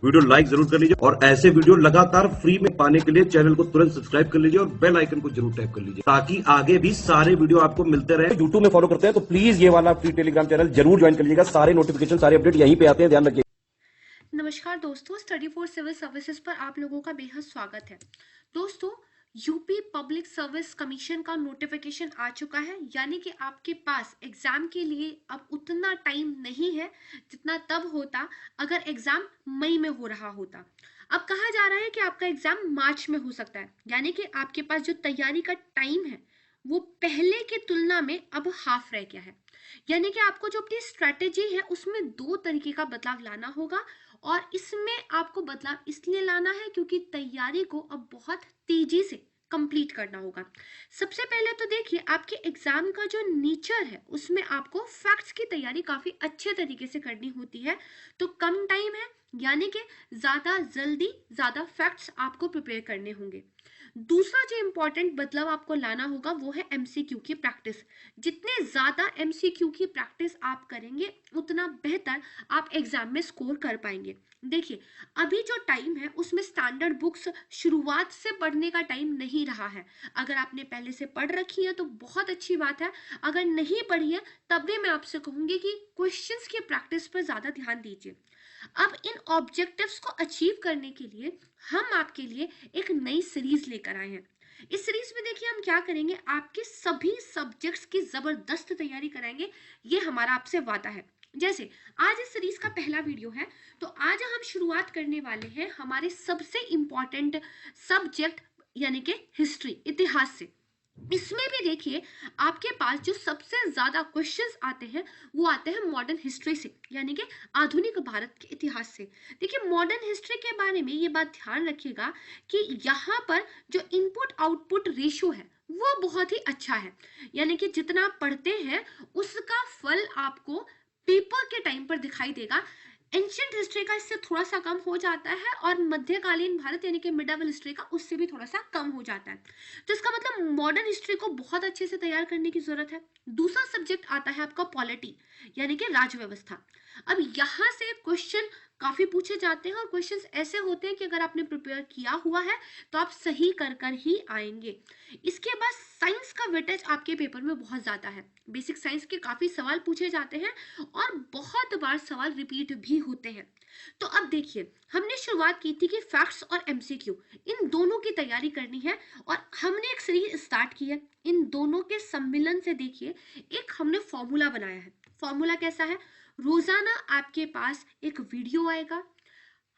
Video like जरूर कर लीजिए और ऐसे वीडियो लगातार फ्री में पाने के लिए चैनल को तुरंत सब्सक्राइब कर लीजिए और बेल आइकन को जरूर टैप कर लीजिए ताकि आगे भी सारे वीडियो आपको मिलते रहे। यूट्यूब में फॉलो करते हैं तो प्लीज ये वाला फ्री टेलीग्राम चैनल जरूर ज्वाइन कर लीजिएगा। सारे नोटिफिकेशन सारे अपडेट यहीं पे आते हैं, ध्यान रखिए। नमस्कार दोस्तों, स्टडी फॉर सिविल सर्विसेज पर आप लोगों का बेहद स्वागत है। दोस्तों, यूपी पब्लिक सर्विस कमीशन का नोटिफिकेशन आ चुका है, यानी कि आपके पास एग्जाम के लिए अब उतना टाइम नहीं है जितना तब होता अगर एग्जाम मई में हो रहा होता। अब कहा जा रहा है कि आपका एग्जाम मार्च में हो सकता है, यानी कि आपके पास जो तैयारी का टाइम है वो पहले की तुलना में अब हाफ रह गया है। यानी कि आपको जो अपनी स्ट्रेटेजी है उसमें दो तरीके का बदलाव लाना होगा, और इसमें आपको बदलाव इसलिए लाना है क्योंकि तैयारी को अब बहुत तेजी से कंप्लीट करना होगा। सबसे पहले तो देखिए, आपके एग्जाम का जो नेचर है उसमें आपको फैक्ट्स की तैयारी काफी अच्छे तरीके से करनी होती है, तो कम टाइम है, यानी कि ज्यादा जल्दी ज्यादा फैक्ट्स आपको प्रिपेयर करने होंगे। दूसरा जो इंपॉर्टेंट बदलाव आपको लाना होगा वो है एमसीक्यू की प्रैक्टिस। जितने ज्यादा एमसीक्यू की प्रैक्टिस आप करेंगे उतना बेहतर आप एग्जाम में स्कोर कर पाएंगे। देखिए, अभी जो टाइम है उसमें स्टैंडर्ड बुक्स शुरुआत से पढ़ने का टाइम नहीं रहा है। अगर आपने पहले से पढ़ रखी है तो बहुत अच्छी बात है, अगर नहीं पढ़ी है तब भी मैं आपसे कहूंगी कि क्वेश्चंस की प्रैक्टिस पर ज्यादा ध्यान दीजिए। अब इन ऑब्जेक्टिव्स को अचीव करने के लिए हम आपके लिए एक नई सीरीज लेकर आए हैं। इस सीरीज में देखिए हम क्या करेंगे, आपके सभी सब्जेक्ट्स की जबरदस्त तैयारी कराएंगे, ये हमारा आपसे वादा है। जैसे आज इस सीरीज का पहला वीडियो है, तो आज हम शुरुआत करने वाले हैं हमारे सबसे इंपॉर्टेंट सब्जेक्ट यानी कि हिस्ट्री, इतिहास से। इसमें भी देखिए आपके पास जो सबसे ज्यादा क्वेश्चंस आते हैं वो आते हैं मॉडर्न हिस्ट्री से, यानी कि आधुनिक भारत के इतिहास से। देखिए, मॉडर्न हिस्ट्री के बारे में ये बात ध्यान रखिएगा कि यहाँ पर जो इनपुट आउटपुट रेशियो है वो बहुत ही अच्छा है, यानी कि जितना आप पढ़ते हैं उसका फल आपको पेपर के टाइम पर दिखाई देगा। एंशियंट हिस्ट्री का इससे थोड़ा सा कम हो जाता है, और मध्यकालीन भारत यानी कि मिडावल हिस्ट्री का उससे भी थोड़ा सा कम हो जाता है। तो इसका मतलब मॉडर्न हिस्ट्री को बहुत अच्छे से तैयार करने की जरूरत है। दूसरा सब्जेक्ट आता है आपका पॉलिटी, यानी कि राज व्यवस्था। अब यहाँ से क्वेश्चन काफी पूछे जाते हैं, और क्वेश्चंस ऐसे होते हैं कि अगर आपने प्रिपेयर किया हुआ है तो आप सही कर कर ही आएंगे। इसके बाद साइंस का वेटेज आपके पेपर में बहुत ज्यादा है। बेसिक साइंस के काफी सवाल पूछे जाते हैं और बहुत बार सवाल रिपीट भी होते हैं। तो अब देखिए, हमने शुरुआत की थी कि फैक्ट्स और एमसीक्यू इन दोनों की तैयारी करनी है, और हमने एक सीरीज स्टार्ट की है। इन दोनों के सम्मिलन से देखिए एक हमने फॉर्मूला बनाया है। फॉर्मूला कैसा है, रोजाना आपके पास एक वीडियो आएगा,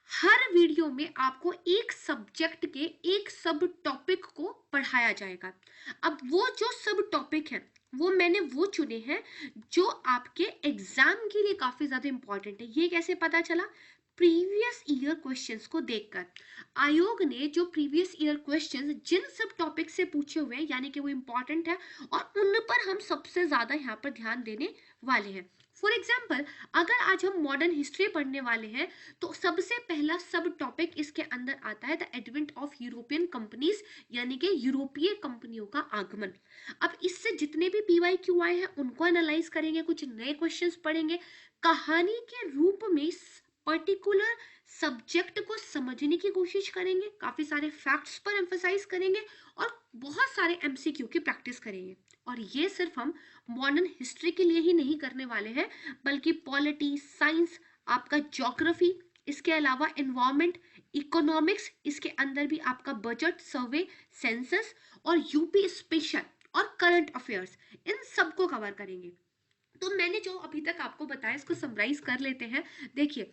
हर वीडियो में आपको एक सब्जेक्ट के एक सब टॉपिक को पढ़ाया जाएगा। अब वो जो सब टॉपिक है वो मैंने वो चुने हैं जो आपके एग्जाम के लिए काफी ज्यादा इंपॉर्टेंट है। ये कैसे पता चला, प्रीवियस ईयर क्वेश्चंस को देखकर। आयोग ने जो प्रीवियस ईयर क्वेश्चंस जिन सब टॉपिक से पूछे हुए हैं, यानी कि वो इंपॉर्टेंट है और उन पर हम सबसे ज्यादा यहाँ पर ध्यान देने वाले हैं। फॉर एग्जाम्पल, अगर आज हम मॉडर्न हिस्ट्री पढ़ने वाले हैं तो सबसे पहला सब टॉपिक इसके अंदर आता है the advent of European companies, यानी कि यूरोपीय कंपनियों का आगमन। अब इससे जितने भी पीवाईक्यू आए हैं उनको एनालाइज करेंगे, कुछ नए क्वेश्चंस पढ़ेंगे, कहानी के रूप में इस पर्टिकुलर सब्जेक्ट को समझने की कोशिश करेंगे, काफी सारे फैक्ट्स पर एम्फसाइज करेंगे और बहुत सारे एमसीक्यू की प्रैक्टिस करेंगे। और ये सिर्फ हम मॉडर्न हिस्ट्री के लिए ही नहीं करने वाले हैं, बल्कि पॉलिटी, साइंस, आपका ज्योग्राफी, इसके अलावा एनवायरमेंट, इकोनॉमिक्स, इसके अंदर भी आपका बजट, सर्वे, सेंसस और यूपी स्पेशल और करंट अफेयर्स, इन सबको कवर करेंगे। तो मैंने जो अभी तक आपको बताया इसको समराइज कर लेते हैं। देखिए,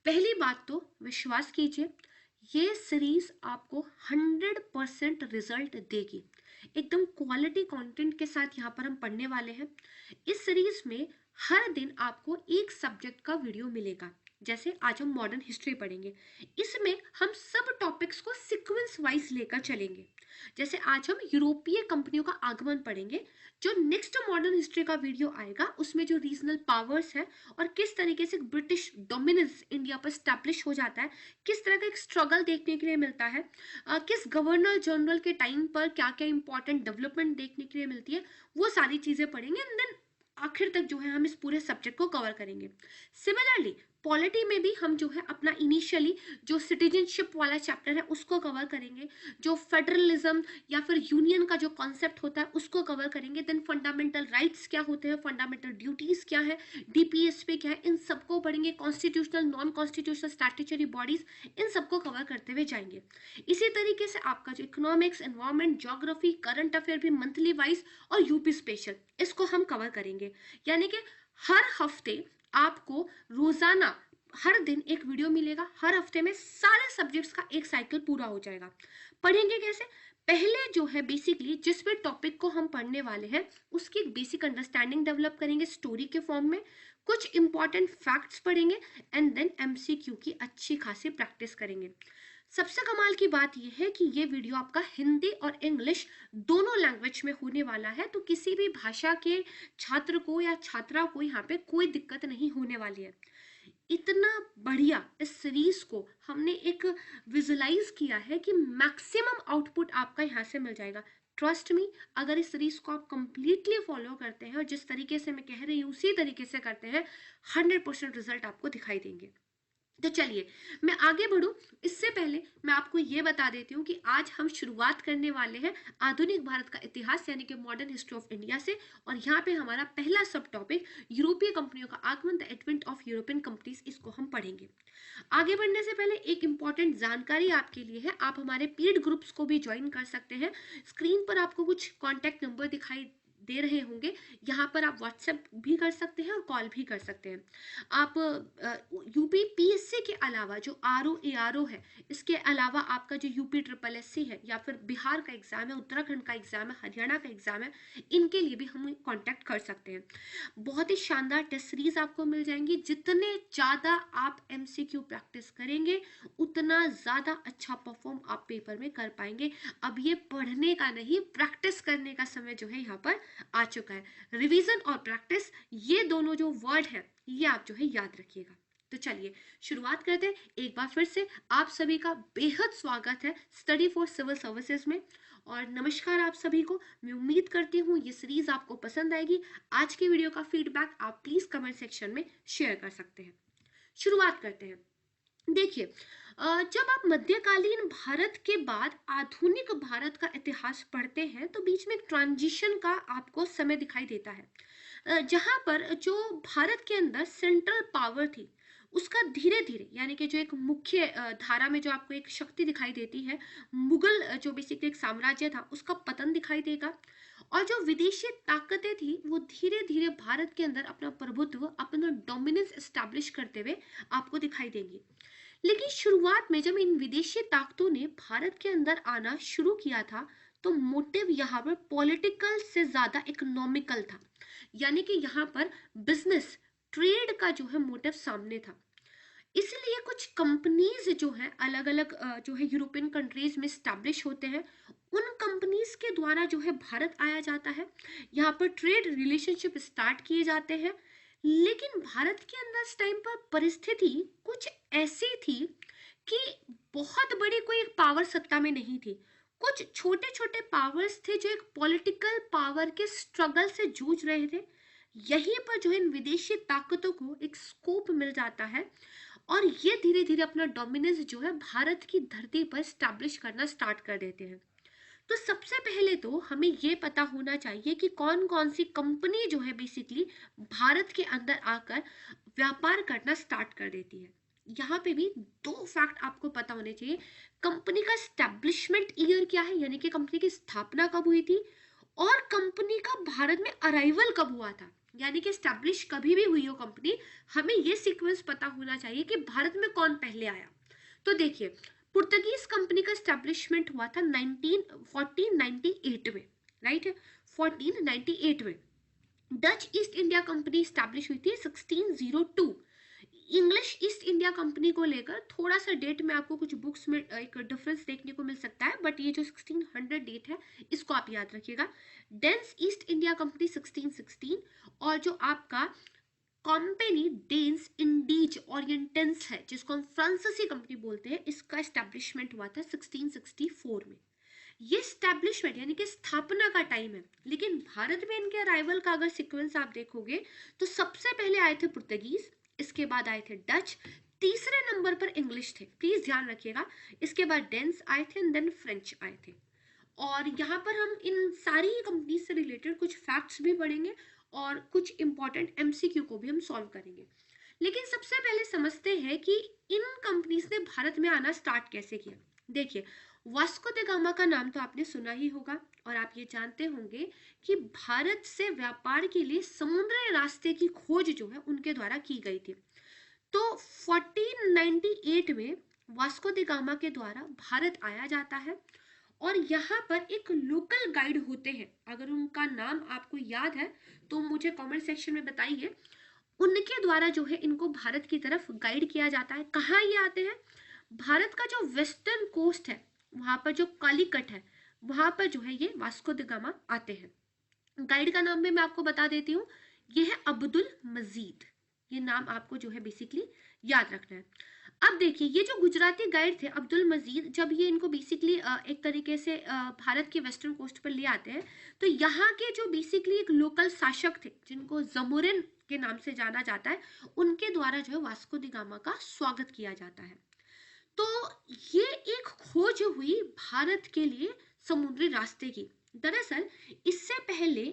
पहली बात तो विश्वास कीजिए, ये सीरीज आपको 100% रिजल्ट देगी। एकदम क्वालिटी कंटेंट के साथ यहाँ पर हम पढ़ने वाले हैं। इस सीरीज में हर दिन आपको एक सब्जेक्ट का वीडियो मिलेगा। जैसे आज हम मॉडर्न हिस्ट्री पढ़ेंगे, इसमें हम सब टॉपिक्स को सीक्वेंस वाइज लेकर चलेंगे। जैसे आज हम यूरोपीय कंपनियों का आगमन पढ़ेंगे, जो नेक्स्ट मॉडर्न हिस्ट्री का वीडियो आएगा उसमें जो रीजनल पावर्स है और किस तरीके से ब्रिटिश डोमिनेंस इंडिया पर स्टैब्लिश हो जाता है, किस तरह का एक स्ट्रगल देखने के लिए मिलता है, किस गवर्नर जनरल के टाइम पर क्या क्या इंपॉर्टेंट डेवलपमेंट देखने के लिए मिलती है, वो सारी चीजें पढ़ेंगे। एंड देन आखिर तक जो है हम इस पूरे सब्जेक्ट को कवर करेंगे। सिमिलरली पॉलिटी में भी हम जो है अपना इनिशियली जो सिटीजनशिप वाला चैप्टर है उसको कवर करेंगे, जो फेडरलिज्म या फिर यूनियन का जो कॉन्सेप्ट होता है उसको कवर करेंगे। देन फंडामेंटल राइट्स क्या होते हैं, फंडामेंटल ड्यूटीज क्या है, डीपीएसपी क्या है, इन सबको पढ़ेंगे। Constitutional, non constitutional, statutory bodies, इन सबको कवर करते हुए जाएंगे। इसी तरीके से आपका जो economics, environment, geography, current affair भी मंथली वाइज और यूपी स्पेशल, इसको हम कवर करेंगे। यानी कि हर हफ्ते आपको रोजाना हर दिन एक वीडियो मिलेगा, हर हफ्ते में सारे सब्जेक्ट्स का एक साइकिल पूरा हो जाएगा। पढ़ेंगे कैसे? पहले जो है बेसिकली जिस भी टॉपिक को हम पढ़ने वाले हैं उसकी एक बेसिक अंडरस्टैंडिंग डेवलप करेंगे स्टोरी के फॉर्म में, कुछ इंपॉर्टेंट फैक्ट्स पढ़ेंगे एंड देन एमसीक्यू की अच्छी खासी प्रैक्टिस करेंगे। सबसे कमाल की बात यह है कि ये वीडियो आपका हिंदी और इंग्लिश दोनों लैंग्वेज में होने वाला है, तो किसी भी भाषा के छात्र को या छात्रा को यहाँ पे कोई दिक्कत नहीं होने वाली है। इतना बढ़िया इस सीरीज को हमने एक विजुलाइज किया है कि मैक्सिमम आउटपुट आपका यहाँ से मिल जाएगा। ट्रस्ट मी, अगर इस सीरीज को आप कंप्लीटली फॉलो करते हैं और जिस तरीके से मैं कह रही हूँ उसी तरीके से करते हैं, 100% रिजल्ट आपको दिखाई देंगे। तो चलिए मैं आगे बढ़ूं, इससे पहले मैं आपको ये बता देती हूँ कि आज हम शुरुआत करने वाले हैं आधुनिक भारत का इतिहास यानी कि मॉडर्न हिस्ट्री ऑफ इंडिया से। और यहाँ पे हमारा पहला सब टॉपिक यूरोपीय कंपनियों का आगमन, the advent of European companies, इसको हम पढ़ेंगे। आगे बढ़ने से पहले एक इंपॉर्टेंट जानकारी आपके लिए है, आप हमारे पेड ग्रुप्स को भी ज्वाइन कर सकते हैं। स्क्रीन पर आपको कुछ कॉन्टैक्ट नंबर दिखाई दे रहे होंगे, यहाँ पर आप व्हाट्सएप भी कर सकते हैं और कॉल भी कर सकते हैं। आप यूपी पीएससी के अलावा जो आरओ है, इसके अलावा आपका जो यूपी ट्रिपल एससी है या फिर बिहार का एग्जाम है, उत्तराखंड का एग्जाम है, हरियाणा का एग्जाम है, इनके लिए भी हम कांटेक्ट कर सकते हैं। बहुत ही शानदार टेस्ट सीरीज आपको मिल जाएंगी। जितने ज़्यादा आप एमसीक्यू प्रैक्टिस करेंगे उतना ज़्यादा अच्छा परफॉर्म आप पेपर में कर पाएंगे। अब ये पढ़ने का नहीं, प्रैक्टिस करने का समय जो है यहाँ पर आ चुका है। रिवीजन और प्रैक्टिस, ये दोनों जो वर्ड है ये आप जो है याद रखिएगा। तो चलिए शुरुआत करते हैं। एक बार फिर से आप सभी का बेहद स्वागत है स्टडी फॉर सिविल सर्विसेज में, और नमस्कार आप सभी को। मैं उम्मीद करती हूँ ये सीरीज आपको पसंद आएगी। आज की वीडियो का फीडबैक आप प्लीज कमेंट सेक्शन में शेयर कर सकते हैं। शुरुआत करते हैं। देखिए, जब आप मध्यकालीन भारत के बाद आधुनिक भारत का इतिहास पढ़ते हैं तो बीच में एक ट्रांजिशन का आपको समय दिखाई देता है, जहां पर जो भारत के अंदर सेंट्रल पावर थी उसका धीरे धीरे, यानी कि जो एक मुख्य धारा में जो आपको एक शक्ति दिखाई देती है, मुगल जो बेसिकली एक साम्राज्य था, उसका पतन दिखाई देगा। और जो विदेशी ताकतें थी वो धीरे धीरे भारत के अंदर अपना प्रभुत्व, अपना डोमिनेंस एस्टैब्लिश करते हुए आपको दिखाई देंगी। लेकिन शुरुआत में जब इन विदेशी ताकतों ने भारत के अंदर आना शुरू किया था तो मोटिव यहाँ पर पॉलिटिकल से ज्यादा इकोनॉमिकल था, यानी कि यहाँ पर बिजनेस, ट्रेड का जो है मोटिव सामने था। इसलिए कुछ कंपनीज जो है अलग अलग जो है यूरोपियन कंट्रीज में स्टैब्लिश होते हैं, उन कंपनीज के द्वारा जो है भारत आया जाता है, यहाँ पर ट्रेड रिलेशनशिप स्टार्ट किए जाते हैं। लेकिन भारत के अंदर इस टाइम पर परिस्थिति कुछ ऐसी थी कि बहुत बड़ी कोई एक पावर सत्ता में नहीं थी, कुछ छोटे छोटे पावर्स थे जो एक पॉलिटिकल पावर के स्ट्रगल से जूझ रहे थे। यहीं पर जो इन विदेशी ताकतों को एक स्कोप मिल जाता है और ये धीरे धीरे अपना डोमिनेंस जो है भारत की धरती पर स्टैब्लिश करना स्टार्ट कर देते हैं। तो सबसे पहले तो हमें ये पता होना चाहिए कि कौन कौन सी कंपनी जो है बेसिकली भारत के अंदर आकर व्यापार करना स्टार्ट कर देती है। यहाँ पे भी दो फैक्ट आपको पता होने चाहिए। कंपनी का स्टैब्लिशमेंट ईयर क्या है, यानी कि कंपनी की स्थापना कब हुई थी, और कंपनी का भारत में अराइवल कब हुआ था, यानी कि स्टैब्लिश कभी भी हुई हो कंपनी, हमें ये सीक्वेंस पता होना चाहिए कि भारत में कौन पहले आया। तो देखिए, पुर्तगीज कंपनी का स्टैब्लिशमेंट हुआ था 1498 में, राइट, 1498 में। Dutch east India company establish हुई थी 1602। इंग्लिश ईस्ट इंडिया कंपनी को लेकर थोड़ा सा डेट में आपको कुछ बुक्स में एक डिफरेंस देखने को मिल सकता है, बट ये जो 1600 डेट है इसको आप याद रखिएगा। डेंस ईस्ट इंडिया कंपनी 1616, और जो आपका कंपनी डेंस इंडीज ओरिएंटेंस है जिसको हम फ्रांसीसी कंपनी बोलते हैं, इसका एस्टैब्लिशमेंट हुआ था 1664 में। ये स्टैब्लिशमेंट यानी कि स्थापना का टाइम है, लेकिन भारत में इनके अराइवल का अगर सीक्वेंस आप देखोगे तो सबसे पहले आए थे पुर्तगीज, इसके बाद आए थे डच, तीसरे नंबर पर इंग्लिश थे, प्लीज ध्यान रखिएगा। इसके बाद डेन्स आए थे एंड देन फ्रेंच आए थे। और यहाँ पर हम इन सारी कंपनी से रिलेटेड कुछ फैक्ट्स भी पढ़ेंगे और कुछ इंपॉर्टेंट एमसीक्यू को भी हम सॉल्व करेंगे। लेकिन सबसे पहले समझते हैं कि इन कंपनीज ने भारत में आना स्टार्ट कैसे किया। देखिए, वास्को द गामा का नाम तो आपने सुना ही होगा और आप ये जानते होंगे कि भारत से व्यापार के लिए समुद्री रास्ते की खोज जो है उनके द्वारा की गई थी। तो 1498 में वास्को द गामा के द्वारा भारत आया जाता है और यहाँ पर एक लोकल गाइड होते हैं, अगर उनका नाम आपको याद है तो मुझे कमेंट सेक्शन में बताइए। उनके द्वारा जो है इनको भारत की तरफ गाइड किया जाता है। कहाँ ये आते हैं? भारत का जो वेस्टर्न कोस्ट है वहां पर जो कालीकट है वहां पर जो है ये वास्को द गामा आते हैं। गाइड का नाम भी मैं आपको बता देती हूँ, ये है अब्दुल मजीद। ये नाम आपको जो है बेसिकली याद रखना है। अब देखिए, ये जो गुजराती गाइड थे अब्दुल मजीद, जब ये इनको बेसिकली एक तरीके से भारत के वेस्टर्न कोस्ट पर ले आते हैं तो यहाँ के जो बेसिकली एक लोकल शासक थे जिनको जमुरिन के नाम से जाना जाता है, उनके द्वारा जो है वास्को द गामा का स्वागत किया जाता है। तो ये एक खोज हुई भारत के लिए समुद्री रास्ते की। दरअसल इससे पहले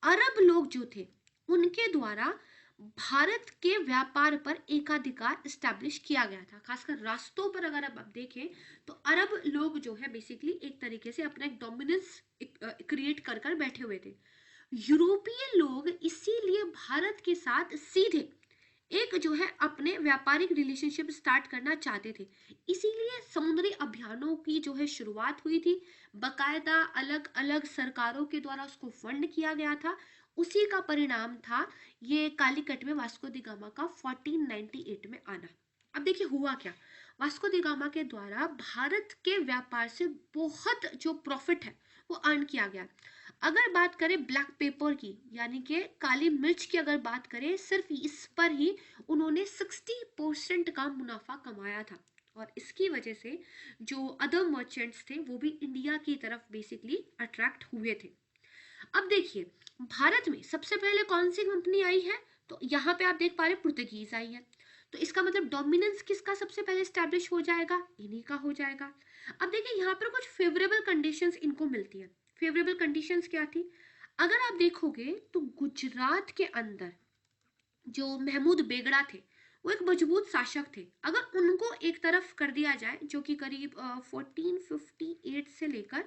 अरब लोग जो थे उनके द्वारा भारत के व्यापार पर एकाधिकार स्टैब्लिश किया गया था। खासकर रास्तों पर अगर आप देखें तो अरब लोग जो है बेसिकली एक तरीके से अपना एक डोमिनेंस क्रिएट कर कर बैठे हुए थे। यूरोपीय लोग इसीलिए भारत के साथ सीधे एक जो है अपने व्यापारिक रिलेशनशिप स्टार्ट करना चाहते थे, इसीलिए समुद्री अभियानों की जो है शुरुआत हुई थी। बकायदा अलग अलग सरकारों के द्वारा उसको फंड किया गया था। उसी का परिणाम था ये कालीकट में वास्को द गामा का 1498 में आना। अब देखिए हुआ क्या, वास्को द गामा के द्वारा भारत के व्यापार से बहुत जो प्रॉफिट है वो अर्न किया गया। अगर बात करें ब्लैक पेपर की यानी कि काली मिर्च की अगर बात करें, सिर्फ इस पर ही उन्होंने 60% का मुनाफा कमाया था और इसकी वजह से जो अदर मर्चेंट्स थे वो भी इंडिया की तरफ बेसिकली अट्रैक्ट हुए थे। अब देखिए, भारत में सबसे पहले कौन सी कंपनी आई है? तो यहाँ पे आप देख पा रहे पुर्तगीज आई है। तो इसका मतलब डोमिनेंस किसका सबसे पहले स्टैब्लिश हो जाएगा? इन्हीं का हो जाएगा। अब देखिए, यहाँ पर कुछ फेवरेबल कंडीशंस इनको मिलती है। फेवरेबल कंडीशंस क्या थी? अगर आप देखोगे तो गुजरात के अंदर जो महमूद बेगड़ा थे वो एक मजबूत शासक थे। अगर उनको एक तरफ कर दिया जाए, जो कि करीब 1458 से लेकर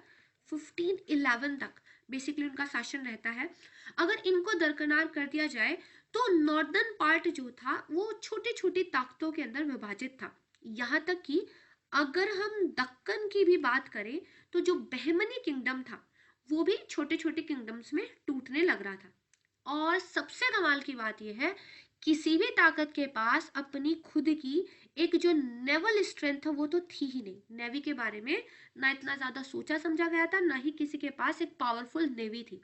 1511 तक बेसिकली उनका शासन रहता है, अगर इनको दरकिनार कर दिया जाए तो नॉर्दर्न पार्ट जो था वो छोटी छोटी ताकतों के अंदर विभाजित था। यहाँ तक कि अगर हम दक्कन की भी बात करें तो जो बहमनी किंगडम था वो भी छोटे छोटे किंगडम्स में टूटने लग रहा था। और सबसे कमाल की बात यह है, किसी भी ताकत के पास अपनी खुद की एक जो नेवल स्ट्रेंथ है वो तो थी ही नहीं। नेवी के बारे में ना इतना ज्यादा सोचा समझा गया था, ना ही किसी के पास एक पावरफुल नेवी थी।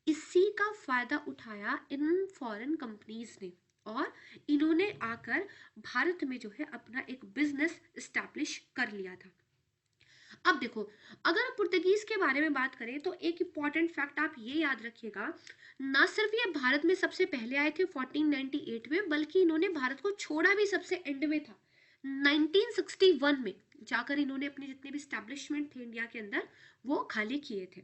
इसी का फायदा उठाया इन फॉरेन कंपनीज ने और इन्होंने आकर भारत में जो है अपना एक बिजनेस एस्टैब्लिश कर लिया था। अब देखो, अगर पुर्तगीज के बारे में बात करें तो एक इंपॉर्टेंट फैक्ट आप ये याद रखिएगा, ना सिर्फ ये भारत में सबसे पहले आए थे 1498 में, बल्कि इन्होंने भारत को छोड़ा भी सबसे एंड में था। 1961 में जाकर इन्होंने अपने जितने भी स्टैब्लिशमेंट थे इंडिया के अंदर वो खाली किए थे।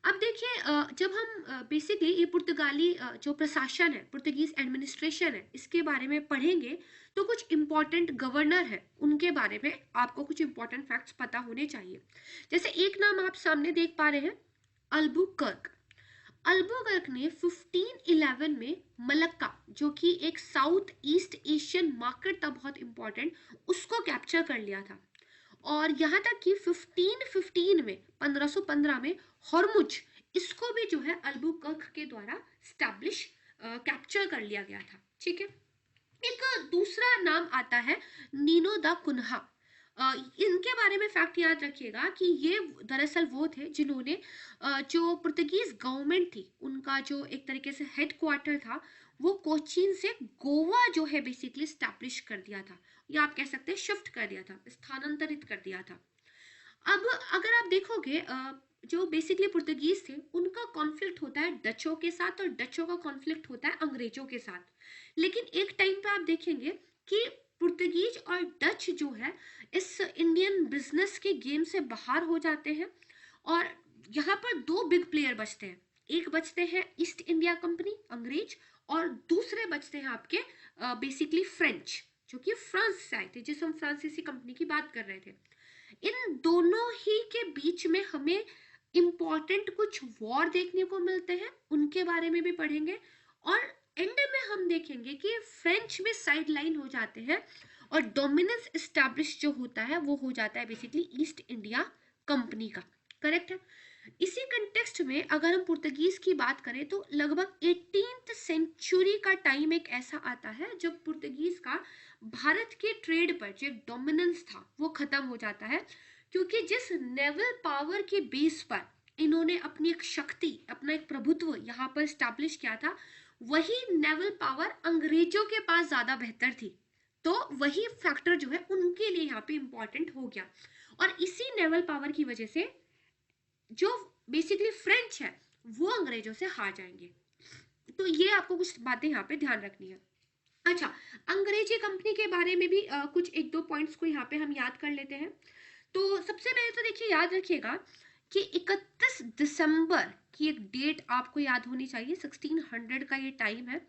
अब देखिए, जब हम बेसिकली ये पुर्तगाली जो प्रशासन है, पुर्तगीज एडमिनिस्ट्रेशन है, इसके बारे में पढ़ेंगे तो कुछ इंपॉर्टेंट गवर्नर है उनके बारे में आपको कुछ इंपॉर्टेंट फैक्ट्स पता होने चाहिए। जैसे एक नाम आप सामने देख पा रहे हैं, अल्बुकर्क। अल्बुकर्क ने 1511 में मलक्का, जो कि एक साउथ ईस्ट एशियन मार्केट था बहुत इंपॉर्टेंट, उसको कैप्चर कर लिया था। और यहाँ तक कि 1515 में 1515 में हॉर्मुज, इसको भी जो है अल्बुकर्क के द्वारा स्टैब्लिश कैप्चर कर लिया गया था। ठीक है, एक दूसरा नाम आता है नीनो दा कुन्हा। इनके बारे में फैक्ट याद रखिएगा कि ये दरअसल वो थे जिन्होंने जो पुर्तगीज गवर्नमेंट थी उनका जो एक तरीके से हेडक्वार्टर था वो कोचीन से गोवा जो है बेसिकली स्टैब्लिश कर दिया था, या आप कह सकते हैं शिफ्ट कर दिया था, स्थानांतरित कर दिया था। अब अगर आप देखोगे जो बेसिकली पुर्तगीज थे उनका कॉन्फ्लिक्ट होता है डचों के साथ और डचों का कॉन्फ्लिक्ट होता है अंग्रेजों के साथ। लेकिन एक टाइम पे आप देखेंगे कि पुर्तगीज और डच जो है इस इंडियन बिजनेस के गेम से बाहर हो जाते हैं और यहाँ पर दो बिग प्लेयर बचते हैं। एक बचते हैं ईस्ट इंडिया कंपनी अंग्रेज और दूसरे बचते हैं आपके बेसिकली फ्रेंच, जो कि फ्रांस से आए थे, जिस हम फ्रांसीसी कंपनी की बात कर रहे थे। इन दोनों ही के बीच में हमें इंपॉर्टेंट कुछ वॉर देखने को मिलते हैं, उनके बारे में भी पढ़ेंगे और एंड में हम देखेंगे कि फ्रेंच में साइड लाइन हो जाते हैं और डोमिनेंस एस्टैब्लिश जो होता है वो हो जाता है बेसिकली ईस्ट इंडिया कंपनी का। करेक्ट है। इसी कंटेक्स्ट में अगर हम पुर्तगीज की बात करें तो लगभग 18th सेंचुरी का टाइम एक ऐसा आता है जब पुर्तगीज का भारत के ट्रेड पर जो एक डोमिनेंस था वो खत्म हो जाता है, क्योंकि जिस नेवल पावर के बेस पर इन्होंने अपनी एक शक्ति, अपना एक प्रभुत्व यहाँ पर स्टैब्लिश किया था, वही नेवल पावर अंग्रेजों के पास ज्यादा बेहतर थी। तो वही फैक्टर जो है उनके लिए यहाँ पे इंपॉर्टेंट हो गया और इसी नेवल पावर की वजह से जो बेसिकली फ्रेंच है वो अंग्रेजों से हार जाएंगे। तो ये आपको कुछ बातें यहाँ पे ध्यान रखनी है। अच्छा, अंग्रेजी कंपनी के बारे में भी कुछ एक दो पॉइंट्स को यहाँ पे हम याद कर लेते हैं। तो सबसे पहले तो देखिए याद रखिएगा कि 31 दिसंबर की एक डेट आपको याद होनी चाहिए, 1600 का ये टाइम है।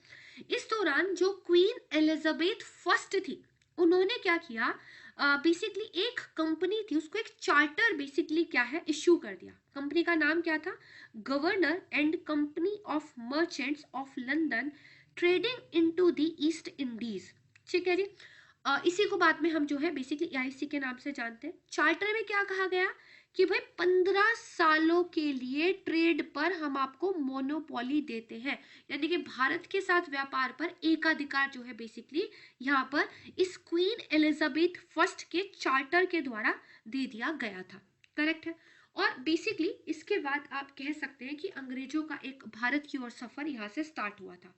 इस दौरान जो क्वीन एलिजाबेथ फर्स्ट थी उन्होंने क्या किया, बेसिकली एक कंपनी थी उसको एक चार्टर बेसिकली क्या है इश्यू कर दिया। कंपनी का नाम क्या था, governor and company of merchants of London trading into the east Indies. ठीक है जी। इसी को बाद में हम जो है बेसिकली EIC के नाम से जानते हैं। चार्टर में क्या कहा गया कि भाई 15 सालों के लिए ट्रेड पर हम आपको मोनोपोली देते हैं, यानी कि भारत के साथ व्यापार पर एकाधिकार जो है बेसिकली यहाँ पर इस क्वीन एलिजाबेथ फर्स्ट के चार्टर के द्वारा दे दिया गया था। करेक्ट है। और बेसिकली इसके बाद आप कह सकते हैं कि अंग्रेजों का एक भारत की ओर सफर यहाँ से स्टार्ट हुआ था।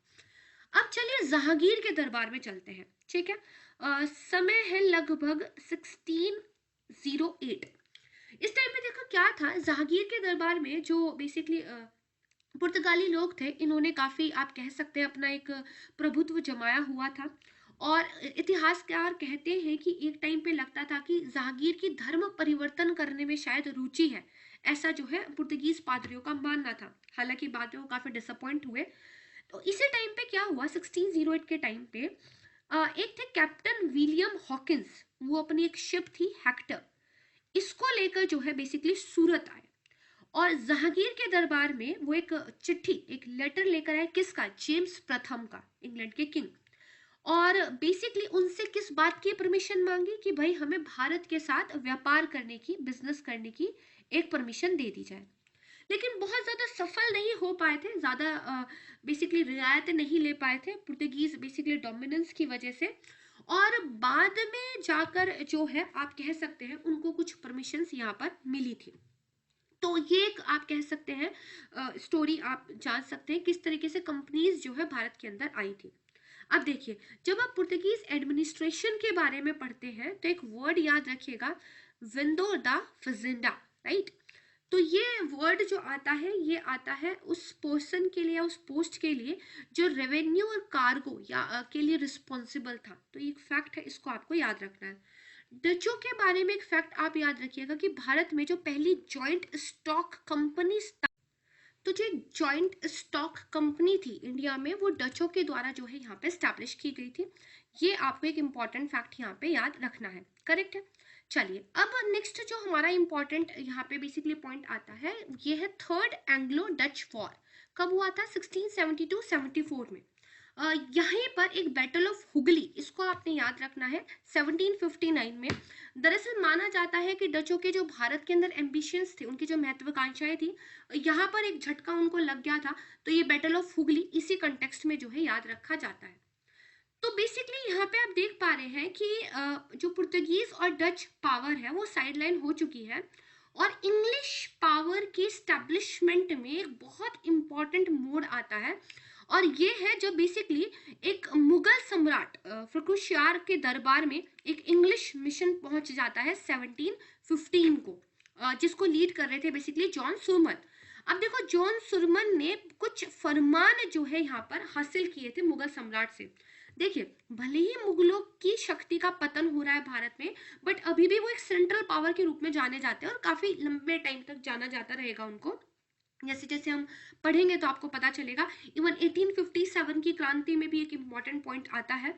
अब चलिए जहांगीर के दरबार में चलते हैं। ठीक है। समय है लगभग 1608। इस टाइम पे देखो क्या था, जहांगीर के दरबार में जो बेसिकली पुर्तगाली लोग थे, इन्होंने काफी आप कह सकते हैं अपना एक प्रभुत्व जमाया हुआ था और इतिहासकार कहते हैं कि एक टाइम पे लगता था कि जहांगीर की धर्म परिवर्तन करने में शायद रुचि है, ऐसा जो है पुर्तगीज पादरियों का मानना था। हालांकि बाद में वो काफी डिसअपॉइंट हुए। तो इसी टाइम पे क्या हुआ, 1608 के टाइम पे एक थे कैप्टन विलियम हॉकिंस, वो अपनी एक शिप थी हेक्टर, इसको लेकर जो है बेसिकली सूरत आए और जहांगीर के दरबार में वो एक चिट्ठी, एक लेटर लेकर आए, किसका, जेम्स प्रथम का, इंग्लैंड के किंग। और बेसिकली उनसे किस बात की परमिशन मांगी कि भाई हमें भारत के साथ व्यापार करने की, बिजनेस करने की एक परमिशन दे दी जाए। लेकिन बहुत ज्यादा सफल नहीं हो पाए थे, ज्यादा बेसिकली रियायतें नहीं ले पाए थे पुर्तगीज बेसिकली डोमिनेंस की वजह से। और बाद में जाकर जो है आप कह सकते हैं उनको कुछ परमिशंस यहाँ पर मिली थी। तो ये एक आप कह सकते हैं स्टोरी आप जान सकते हैं किस तरीके से कंपनीज जो है भारत के अंदर आई थी। अब देखिए, जब आप पुर्तगीज एडमिनिस्ट्रेशन के बारे में पढ़ते हैं तो एक वर्ड याद रखिएगा, विंडो दा फजिंडा, राइट। तो ये वर्ड जो आता है ये आता है उस पर्सन के लिए, उस पोस्ट के लिए जो रेवेन्यू और कार्गो या के लिए रिस्पॉन्सिबल था। तो ये एक फैक्ट है, इसको आपको याद रखना है। डचों के बारे में एक फैक्ट आप याद रखिएगा कि भारत में जो पहली जॉइंट स्टॉक कंपनी, तो जो जॉइंट स्टॉक कंपनी थी इंडिया में, वो डचों के द्वारा जो है यहाँ पे स्टैब्लिश की गई थी। ये आपको एक इंपॉर्टेंट फैक्ट यहाँ पे याद रखना है। करेक्ट है। चलिए अब नेक्स्ट जो हमारा इंपॉर्टेंट यहाँ पे बेसिकली पॉइंट आता है, ये है थर्ड एंग्लो डच वॉर। कब हुआ था, 1672-74 में। यहीं पर एक बैटल ऑफ हुगली, इसको आपने याद रखना है, 1759 में। दरअसल माना जाता है कि डचों के जो भारत के अंदर एम्बिशंस थे, उनकी जो महत्वाकांक्षाएं थी, यहाँ पर एक झटका उनको लग गया था। तो ये बैटल ऑफ हुगली इसी कंटेक्स्ट में जो है याद रखा जाता है। तो बेसिकली यहाँ पे आप देख पा रहे हैं कि जो पुर्तगीज और डच पावर है वो साइडलाइन हो चुकी है और इंग्लिश पावर की स्टैब्लिशमेंट में एक बहुत इंपॉर्टेंट मोड आता है और ये है जब बेसिकली एक मुगल सम्राट फर्रुखशियार के दरबार में एक इंग्लिश मिशन पहुंच जाता है 1715 को। जिसको लीड कर रहे थे बेसिकली जॉन सुरमन। अब देखो जॉन सुरमन ने कुछ फरमान जो है यहाँ पर हासिल किए थे मुगल सम्राट से। देखिए भले ही मुगलों की शक्ति का पतन हो रहा है भारत में, बट अभी भी वो एक सेंट्रल पावर के रूप में जाने जाते हैं और काफी लंबे टाइम तक जाना जाता रहेगा उनको। जैसे जैसे हम पढ़ेंगे तो आपको पता चलेगा। इवन 1857 की क्रांति में भी एक इम्पॉर्टेंट पॉइंट आता है।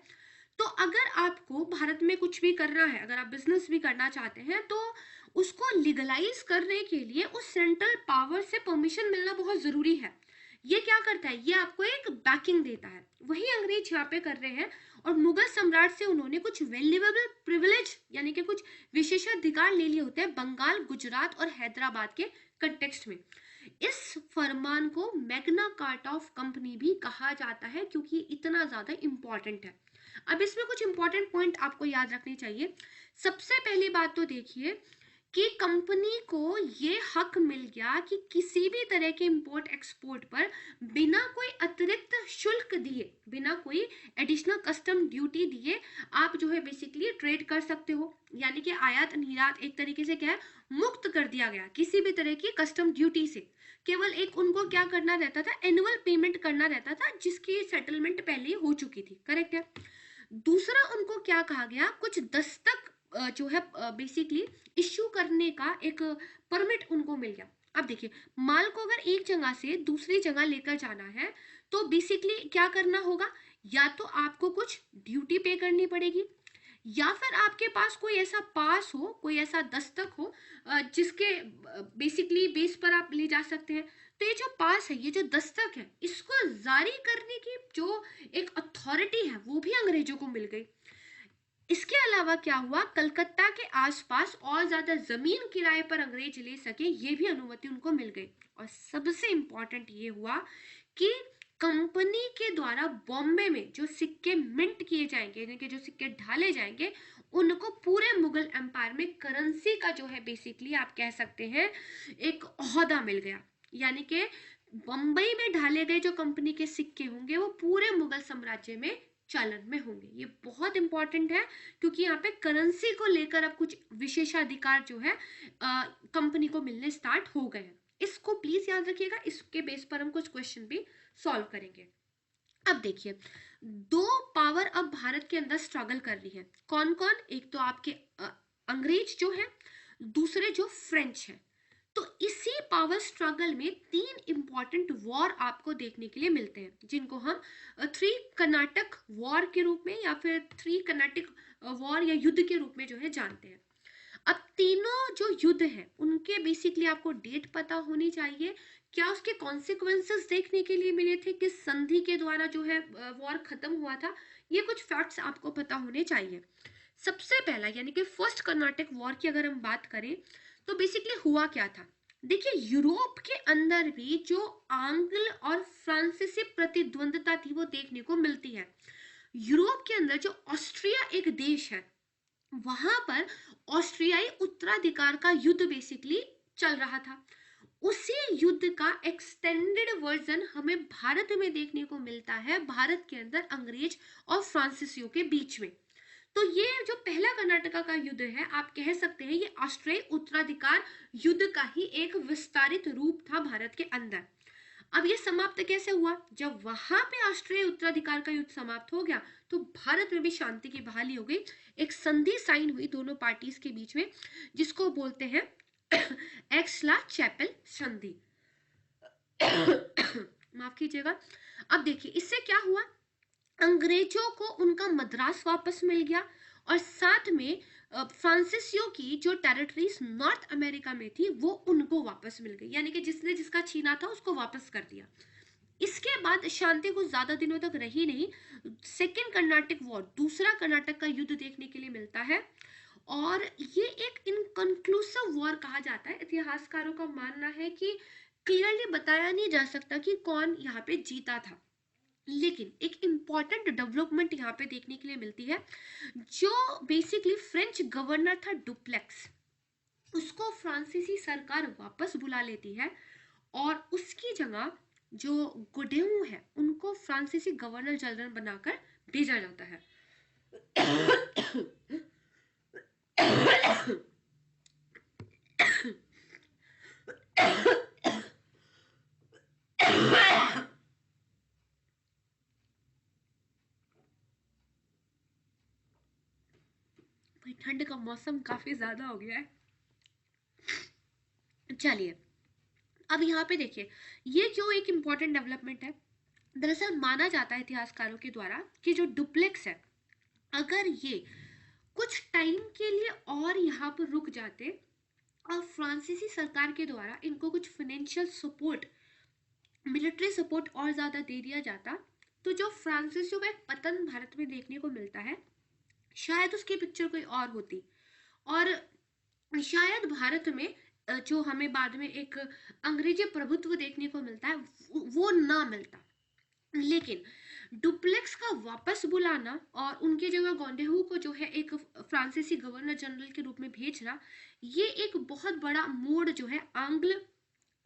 तो अगर आपको भारत में कुछ भी करना है, अगर आप बिजनेस भी करना चाहते हैं, तो उसको लीगलाइज करने के लिए उस सेंट्रल पावर से परमिशन मिलना बहुत जरूरी है। ये क्या करता है, ये आपको एक बैकिंग देता है। वही अंग्रेज यहाँ पे कर रहे हैं और मुगल सम्राट से उन्होंने कुछ वैल्यूएबल प्रिविलेज यानी कि कुछ विशेषाधिकार ले लिए होते हैं बंगाल, गुजरात और हैदराबाद के कंटेक्स्ट में। इस फरमान को मैग्ना कार्टा ऑफ कंपनी भी कहा जाता है क्योंकि इतना ज्यादा इंपॉर्टेंट है। अब इसमें कुछ इंपॉर्टेंट पॉइंट आपको याद रखने चाहिए। सबसे पहली बात तो देखिए कि कंपनी को ये हक मिल गया कि किसी भी तरह के इंपोर्ट एक्सपोर्ट पर बिना कोई अतिरिक्त शुल्क दिए, बिना कोई एडिशनल कस्टम ड्यूटी दिए आप जो है बेसिकली ट्रेड कर सकते हो। यानी कि आयात निर्यात एक तरीके से क्या है, मुक्त कर दिया गया किसी भी तरह की कस्टम ड्यूटी से। केवल एक उनको क्या करना रहता था, एनुअल पेमेंट करना रहता था जिसकी सेटलमेंट पहले ही हो चुकी थी। करेक्ट है। दूसरा उनको क्या कहा गया, कुछ दस्तक जो है बेसिकली इश्यू करने का एक परमिट उनको मिल गया। अब देखिए माल को अगर एक जगह से दूसरी जगह लेकर जाना है तो बेसिकली क्या करना होगा, या तो आपको कुछ ड्यूटी पे करनी पड़ेगी या फिर आपके पास कोई ऐसा पास हो, कोई ऐसा दस्तक हो जिसके बेसिकली बेस पर आप ले जा सकते हैं। तो ये जो पास है, ये जो दस्तक है, इसको जारी करने की जो एक अथॉरिटी है वो भी अंग्रेजों को मिल गई। इसके अलावा क्या हुआ, कलकत्ता के आसपास और ज्यादा जमीन किराए पर अंग्रेज ले सके ये भी अनुमति उनको मिल गई। और सबसे इंपॉर्टेंट ये हुआ कि कंपनी के द्वारा बॉम्बे में जो सिक्के मिंट किए जाएंगे, यानी कि जो सिक्के ढाले जाएंगे, उनको पूरे मुगल एम्पायर में करेंसी का जो है बेसिकली आप कह सकते हैं एक ओहदा मिल गया। यानी कि बंबई में ढाले गए जो कंपनी के सिक्के होंगे वो पूरे मुगल साम्राज्य में चलन में होंगे। ये बहुत इंपॉर्टेंट है क्योंकि यहाँ पे करेंसी को लेकर अब कुछ विशेषाधिकार जो है कंपनी को मिलने स्टार्ट हो गए हैं। इसको प्लीज याद रखिएगा, इसके बेस पर हम कुछ क्वेश्चन भी सॉल्व करेंगे। अब देखिए दो पावर अब भारत के अंदर स्ट्रगल कर रही है। कौन कौन, एक तो आपके अंग्रेज जो है, दूसरे जो फ्रेंच है। तो इसी पावर स्ट्रगल में तीन इंपॉर्टेंट वॉर आपको देखने के लिए मिलते हैं जिनको हम थ्री कर्नाटक वॉर के रूप में या फिर थ्री कर्नाटक वॉर या युद्ध के रूप में जो है जानते हैं। अब तीनों जो युद्ध है उनके बेसिकली आपको डेट पता होनी चाहिए, क्या उसके कॉन्सिक्वेंसेस देखने के लिए मिले थे, किस संधि के द्वारा जो है वॉर खत्म हुआ था, ये कुछ फैक्ट्स आपको पता होने चाहिए। सबसे पहला यानी कि फर्स्ट कर्नाटक वॉर की अगर हम बात करें तो बेसिकली हुआ क्या था। देखिए यूरोप के अंदर भी जो आंग्ल और फ्रांसीसी प्रतिद्वंदता थी वो देखने को मिलती है। यूरोप के अंदर जो ऑस्ट्रिया एक देश है, वहां पर ऑस्ट्रियाई उत्तराधिकार का युद्ध बेसिकली चल रहा था। उसी युद्ध का एक्सटेंडेड वर्जन हमें भारत में देखने को मिलता है, भारत के अंदर अंग्रेज और फ्रांसीसियों के बीच में। तो ये जो पहला कर्नाटका का युद्ध है आप कह सकते हैं ये ऑस्ट्रियाई उत्तराधिकार युद्ध का ही एक विस्तारित रूप था भारत के अंदर। अब ये समाप्त कैसे हुआ, जब वहां पे ऑस्ट्रियाई उत्तराधिकार का युद्ध समाप्त हो गया तो भारत में भी शांति की बहाली हो गई। एक संधि साइन हुई दोनों पार्टीज के बीच में जिसको बोलते हैं एक्सला-चैपल संधि। माफ कीजिएगा। अब देखिए इससे क्या हुआ, अंग्रेजों को उनका मद्रास वापस मिल गया और साथ में फ्रांसीसियों की जो टेरिटरीज नॉर्थ अमेरिका में थी वो उनको वापस मिल गई, यानी कि जिसने जिसका छीना था उसको वापस कर दिया। इसके बाद शांति कुछ ज्यादा दिनों तक रही नहीं। सेकेंड कर्नाटक वॉर, दूसरा कर्नाटक का युद्ध देखने के लिए मिलता है और ये एक इनकंक्लूसिव वॉर कहा जाता है। इतिहासकारों का मानना है कि क्लियरली बताया नहीं जा सकता कि कौन यहाँ पे जीता था, लेकिन एक इंपॉर्टेंट डेवलपमेंट यहाँ पे देखने के लिए मिलती है। जो बेसिकली फ्रेंच गवर्नर था डुप्लेक्स, उसको फ्रांसीसी सरकार वापस बुला लेती है और उसकी जगह जो गुडेऊ है उनको फ्रांसीसी गवर्नर जनरल बनाकर भेजा जाता है। भाई ठंड का मौसम काफी ज्यादा हो गया है। चलिए अब यहाँ पे देखिए, ये क्यों एक इम्पॉर्टेंट डेवलपमेंट है। दरअसल माना जाता है इतिहासकारों के द्वारा कि जो डुप्लेक्स है, अगर ये कुछ टाइम के लिए और यहाँ पर रुक जाते और फ्रांसीसी सरकार के द्वारा इनको कुछ फाइनेंशियल सपोर्ट, मिलिट्री सपोर्ट और ज़्यादा दे दिया जाता, तो जो फ्रांसीसियों का एक पतन भारत में देखने को मिलता है, शायद उसकी पिक्चर कोई और होती, और शायद भारत में जो हमें बाद में एक अंग्रेजी प्रभुत्व देखने को मिलता है वो ना मिलता। लेकिन डुप्लेक्स का वापस बुलाना और उनके जगह गोंडेहू को जो है एक फ्रांसीसी गवर्नर जनरल के रूप में भेजना, ये एक बहुत बड़ा मोड़ जो है आंग्ल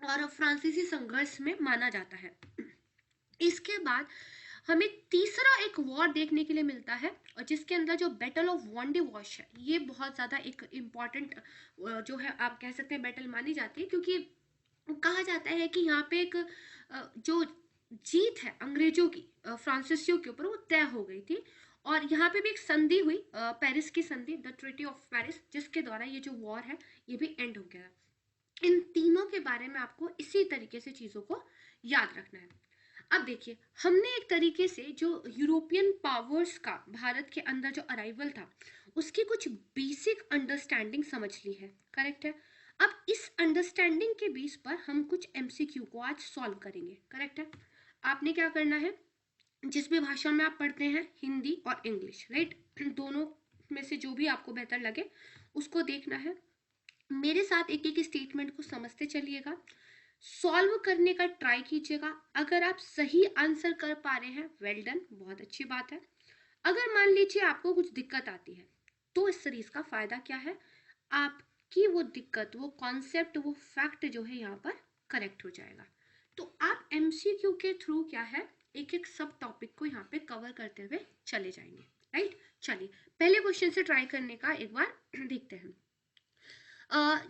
और फ्रांसीसी संघर्ष में माना जाता है। इसके बाद हमें तीसरा एक वॉर देखने के लिए मिलता है, और जिसके अंदर जो बैटल ऑफ वॉन्डे वॉश है, ये बहुत ज़्यादा एक इम्पॉर्टेंट जो है आप कह सकते हैं बैटल मानी जाती है, क्योंकि कहा जाता है कि यहाँ पे एक जो जीत है अंग्रेजों की फ्रांसीसियों के ऊपर, वो तय हो गई थी। और यहाँ पे भी एक संधि हुई, पेरिस की संधि, द ट्रीटी ऑफ पेरिस, जिसके द्वारा ये जो वॉर है ये भी एंड हो गया। इन तीनों के बारे में आपको इसी तरीके से चीज़ों को याद रखना है। अब देखिए, हमने एक तरीके से जो यूरोपियन पावर्स का भारत के अंदर जो अराइवल था, उसकी कुछ बेसिक अंडरस्टैंडिंग समझ ली है, करेक्ट है। अब इस अंडरस्टैंडिंग के बेस पर हम कुछ एमसीक्यू को आज सॉल्व करेंगे, करेक्ट है। आपने क्या करना है, जिस भी भाषा में आप पढ़ते हैं, हिंदी और इंग्लिश, राइट, दोनों में से जो भी आपको बेहतर लगे उसको देखना है। मेरे साथ एक एक स्टेटमेंट को समझते चलिएगा, सॉल्व करने का ट्राई कीजिएगा। अगर आप सही आंसर कर पा रहे हैं, वेल डन, बहुत अच्छी बात है। अगर मान लीजिए आपको कुछ दिक्कत आती है, तो इस सीरीज का फायदा क्या है, आपकी वो दिक्कत, वो कॉन्सेप्ट, वो फैक्ट जो है यहाँ पर करेक्ट हो जाएगा। तो आप एमसीक्यू के थ्रू क्या है, एक एक सब टॉपिक को यहाँ पे कवर करते हुए चले जाएंगे, राइट। चलिए पहले क्वेश्चन से ट्राई करने का एक बार देखते हैं।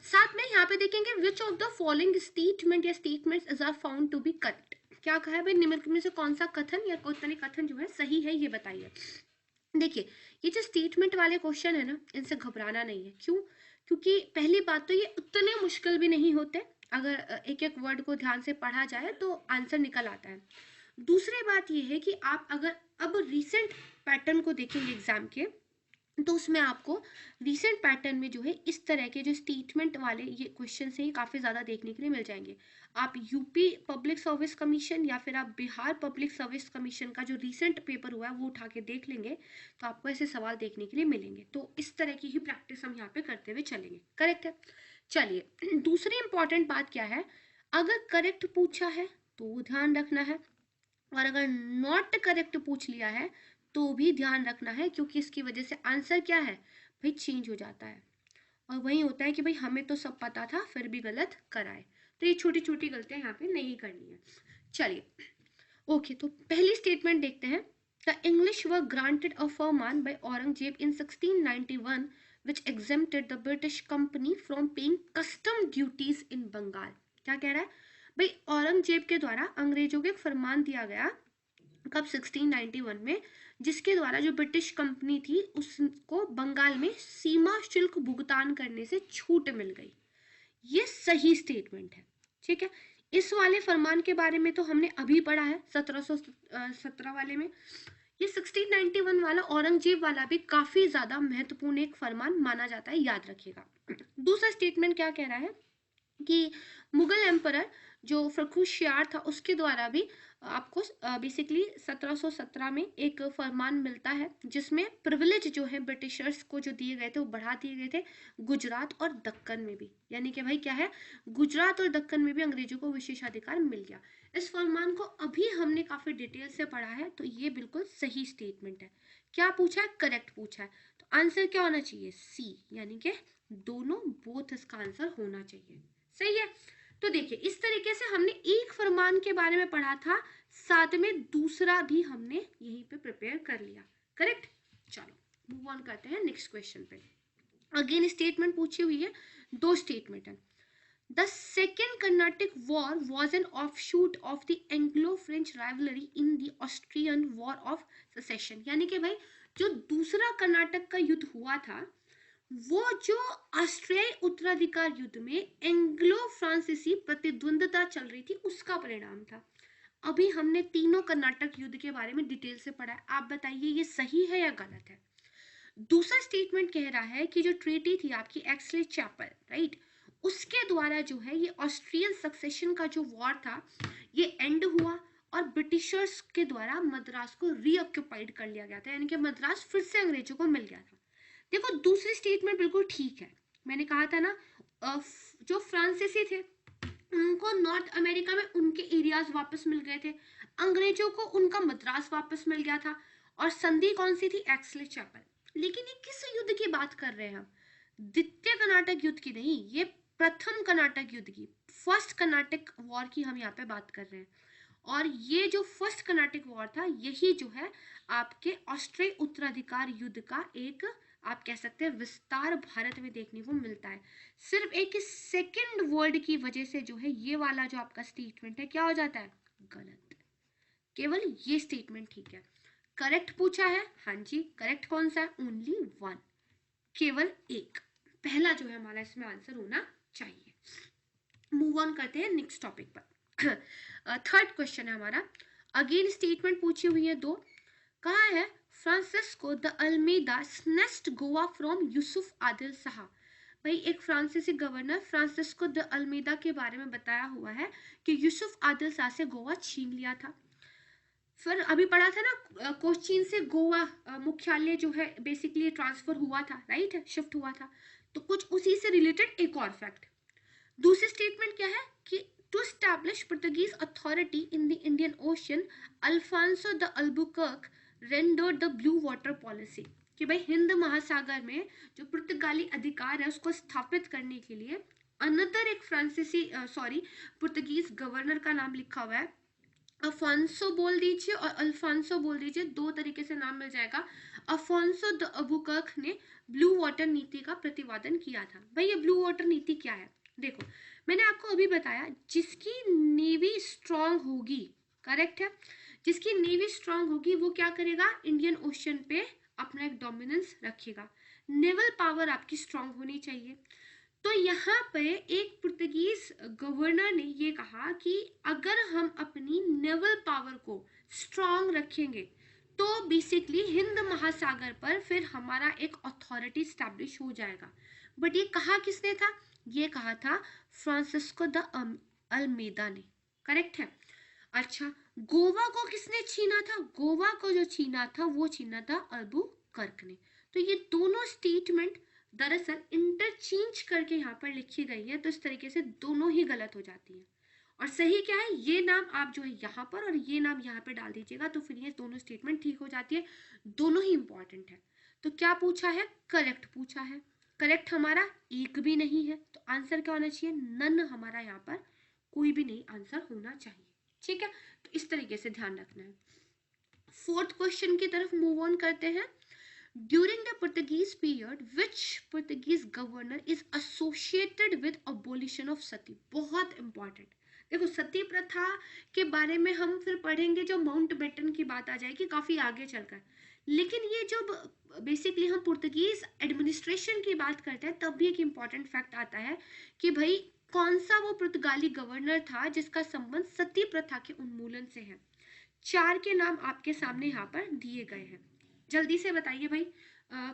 साथ में यहाँ पे देखेंगे, which of the following statement या statements are found to be correct. क्या कहा है भाई, निम्नलिखित में से कौन सा कथन या कौन कथन जो है सही है, ये बताइए। देखिए, ये जो स्टेटमेंट वाले क्वेश्चन है ना, इनसे घबराना नहीं है। क्यों? क्योंकि पहली बात तो ये उतने मुश्किल भी नहीं होते, अगर एक एक वर्ड को ध्यान से पढ़ा जाए तो आंसर निकल आता है। दूसरी बात ये है कि आप अगर अब रिसेंट पैटर्न को देखेंगे एग्जाम के, तो उसमें आपको रिसेंट पैटर्न में जो है इस तरह के जो स्टेटमेंट वाले ये क्वेश्चन से ही काफ़ी ज़्यादा देखने के लिए मिल जाएंगे। आप यूपी पब्लिक सर्विस कमीशन या फिर आप बिहार पब्लिक सर्विस कमीशन का जो रिसेंट पेपर हुआ है वो उठा के देख लेंगे, तो आपको ऐसे सवाल देखने के लिए मिलेंगे। तो इस तरह की ही प्रैक्टिस हम यहाँ पे करते हुए चलेंगे, करेक्ट है। चलिए दूसरी इंपॉर्टेंट बात क्या है, अगर करेक्ट पूछा है तो ध्यान रखना है, और अगर नॉट करेक्ट पूछ लिया है तो भी ध्यान रखना है, क्योंकि इसकी वजह से आंसर क्या है भाई, चेंज हो जाता है। और वही होता है कि भाई हमें तो सब पता था फिर भी गलत कराए। तो ये छोटी छोटी गलतियां यहाँ पे नहीं करनी है। चलिए ओके, तो पहली स्टेटमेंट देखते हैं। The English were granted a farman by Aurangzeb in 1691 which exempted the British company from paying custom duties in Bengal. क्या कह रहा है भाई, औरंगजेब के द्वारा अंग्रेजों को एक फरमान दिया गया, कब, 1691 में, जिसके द्वारा जो ब्रिटिश कंपनी थी उसको बंगाल में सीमा शुल्क भुगतान करने से छूट मिल गई। ये सही स्टेटमेंट है, ठीक है। इस वाले फरमान के बारे में तो हमने अभी पढ़ा है 1717 वाले में। ये 1691 वाला औरंगजेब वाला भी काफी ज्यादा महत्वपूर्ण एक फरमान माना जाता है, याद रखिएगा। दूसरा स्टेटमेंट क्या कह रहा है कि मुगल एम्परर जो फर्रुखशियार था उसके द्वारा भी आपको बेसिकली 1717 में एक फरमान मिलता है, जिसमें प्रिविलेज जो है ब्रिटिशर्स को जो दिए गए थे वो बढ़ा दिए गए थे गुजरात और दक्कन में भी। यानी कि भाई क्या है, गुजरात और दक्कन में भी अंग्रेजों को विशेषाधिकार मिल गया। इस फरमान को अभी हमने काफी डिटेल से पढ़ा है, तो ये बिल्कुल सही स्टेटमेंट है। क्या पूछा है, करेक्ट पूछा है, तो आंसर क्या होना चाहिए, सी, यानी कि दोनों, बोथ इसका आंसर होना चाहिए, सही है। तो देखिए इस तरीके से हमने एक फरमान के बारे में पढ़ा था, साथ में दूसरा भी हमने यहीं पे प्रिपेयर कर लिया, करेक्ट। चलो मूव ऑन करते हैं नेक्स्ट क्वेश्चन पे। अगेन स्टेटमेंट पूछी हुई है, दो स्टेटमेंट है। The Second Carnatic War was an offshoot of the Anglo-French rivalry in the Austrian War of Secession. यानी कि भाई जो दूसरा कर्नाटक का युद्ध हुआ था वो जो ऑस्ट्रियाई उत्तराधिकार युद्ध में एंग्लो फ्रांसीसी प्रतिद्वंदता चल रही थी उसका परिणाम था। अभी हमने तीनों कर्नाटक युद्ध के बारे में डिटेल से पढ़ा है, आप बताइए ये सही है या गलत है। दूसरा स्टेटमेंट कह रहा है कि जो ट्रीटी थी आपकी एक्सले चैपल, राइट, उसके द्वारा जो है ये ऑस्ट्रियन सक्सेशन का जो वॉर था ये एंड हुआ और ब्रिटिशर्स के द्वारा मद्रास को रीऑक्युपाइड कर लिया गया था, यानी कि मद्रास फिर से अंग्रेजों को मिल गया था। देखो दूसरी स्टेटमेंट बिल्कुल ठीक है, मैंने कहा था ना जो फ्रांसीसी थे उनको नॉर्थ अमेरिका में उनके एरियाज वापस मिल गए थे, अंग्रेजों को उनका मद्रास वापस मिल गया था। और संधि कौन सी थी? एक्सले चैपल। लेकिन ये किस युद्ध की बात कर रहे हैं हम? द्वितीय कर्नाटक युद्ध की नहीं, ये प्रथम कर्नाटक युद्ध की, फर्स्ट कर्नाटक वॉर की हम यहाँ पे बात कर रहे हैं। और ये जो फर्स्ट कर्नाटक वॉर था यही जो है आपके ऑस्ट्रिया उत्तराधिकार युद्ध का एक आप कह सकते हैं विस्तार भारत में देखने को मिलता है। सिर्फ एक सेकेंड वर्ड की वजह से जो है ये वाला जो आपका स्टेटमेंट है क्या हो जाता है? गलत। केवल ये स्टेटमेंट ठीक है। करेक्ट पूछा है, हाँ जी करेक्ट कौन सा है? ओनली वन, केवल एक, पहला जो है हमारा इसमें आंसर होना चाहिए। मूव ऑन करते हैं नेक्स्ट टॉपिक पर। थर्ड क्वेश्चन है हमारा, अगेन स्टेटमेंट पूछी हुई है दो। कहा है Francisco de Almeida snatched Goa from Yusuf Adil Shah. भाई एक फ्रांसीसी गवर्नर फ्रांसिस्को द अल्मेदा के बारे में बताया हुआ है कि यूसुफ आदिल शाह से गोवा छीन लिया था। फिर अभी पढ़ा था ना कोचीन से गोवा मुख्यालय जो है बेसिकली ट्रांसफर हुआ था, राइट, शिफ्ट हुआ था। तो कुछ उसी से रिलेटेड एक और फैक्ट। दूसरी स्टेटमेंट क्या है कि to establish Portuguese authority in the Indian Ocean Afonso de Albuquerque rendered the blue water policy. कि भाई हिंद महासागर में जो पुर्तगाली अधिकार है उसको स्थापित करने के लिए अनदर एक फ्रांसीसी पुर्तगीज गवर्नर का नाम लिखा हुआ है, अफोंसो बोल दीजिए और अल्फांसो बोल दीजिए, दो तरीके से नाम मिल जाएगा। अफोंसो द अल्बुकर्क ने ब्लू वाटर नीति का प्रतिपादन किया था। भाई ये ब्लू वाटर नीति क्या है? देखो मैंने आपको अभी बताया जिसकी नेवी स्ट्रांग होगी, करेक्ट है, जिसकी नेवी स्ट्रांग होगी वो क्या करेगा? इंडियन ओशन पे अपना एक डोमिनेंस रखेगा। नेवल पावर आपकी स्ट्रांग होनी चाहिए। तो यहाँ पे एक पुर्तगीज गवर्नर ने ये कहा कि अगर हम अपनी नेवल पावर को स्ट्रांग रखेंगे तो बेसिकली हिंद महासागर पर फिर हमारा एक अथॉरिटी स्टैब्लिश हो जाएगा। बट ये कहा किसने था? ये कहा था फ्रांसिस्को द अल्मेदा ने, करेक्ट है। अच्छा, गोवा को किसने छीना था? गोवा को जो छीना था वो छीना था अल्बुकर्क ने। तो ये दोनों स्टेटमेंट दरअसल इंटरचेंज करके यहाँ पर लिखी गई है, तो इस तरीके से दोनों ही गलत हो जाती है। और सही क्या है? ये नाम आप जो है यहाँ पर और ये नाम यहाँ पे डाल दीजिएगा तो फिर ये दोनों स्टेटमेंट ठीक हो जाती है। दोनों ही इंपॉर्टेंट है। तो क्या पूछा है? करेक्ट पूछा है। करेक्ट हमारा एक भी नहीं है, तो आंसर क्या होना चाहिए? नन हमारा यहाँ पर कोई भी नहीं आंसर होना चाहिए। ठीक है, तो इस तरीके से ध्यान रखना है। फोर्थ क्वेश्चन की तरफ मूव ऑन करते हैं। During the Portuguese period, which Portuguese governor is associated with abolition of sati? बहुत इंपॉर्टेंट। देखो सती प्रथा के बारे में हम फिर पढ़ेंगे जो माउंट बेटन की बात आ जाएगी काफी आगे चलकर। लेकिन ये जो बेसिकली हम पुर्तगीज एडमिनिस्ट्रेशन की बात करते हैं तब भी एक इम्पॉर्टेंट फैक्ट आता है कि भाई कौन सा वो पुर्तगाली गवर्नर था जिसका संबंध सती प्रथा के उन्मूलन से है। चार के नाम आपके सामने यहाँ पर दिए गए हैं, जल्दी से बताइए भाई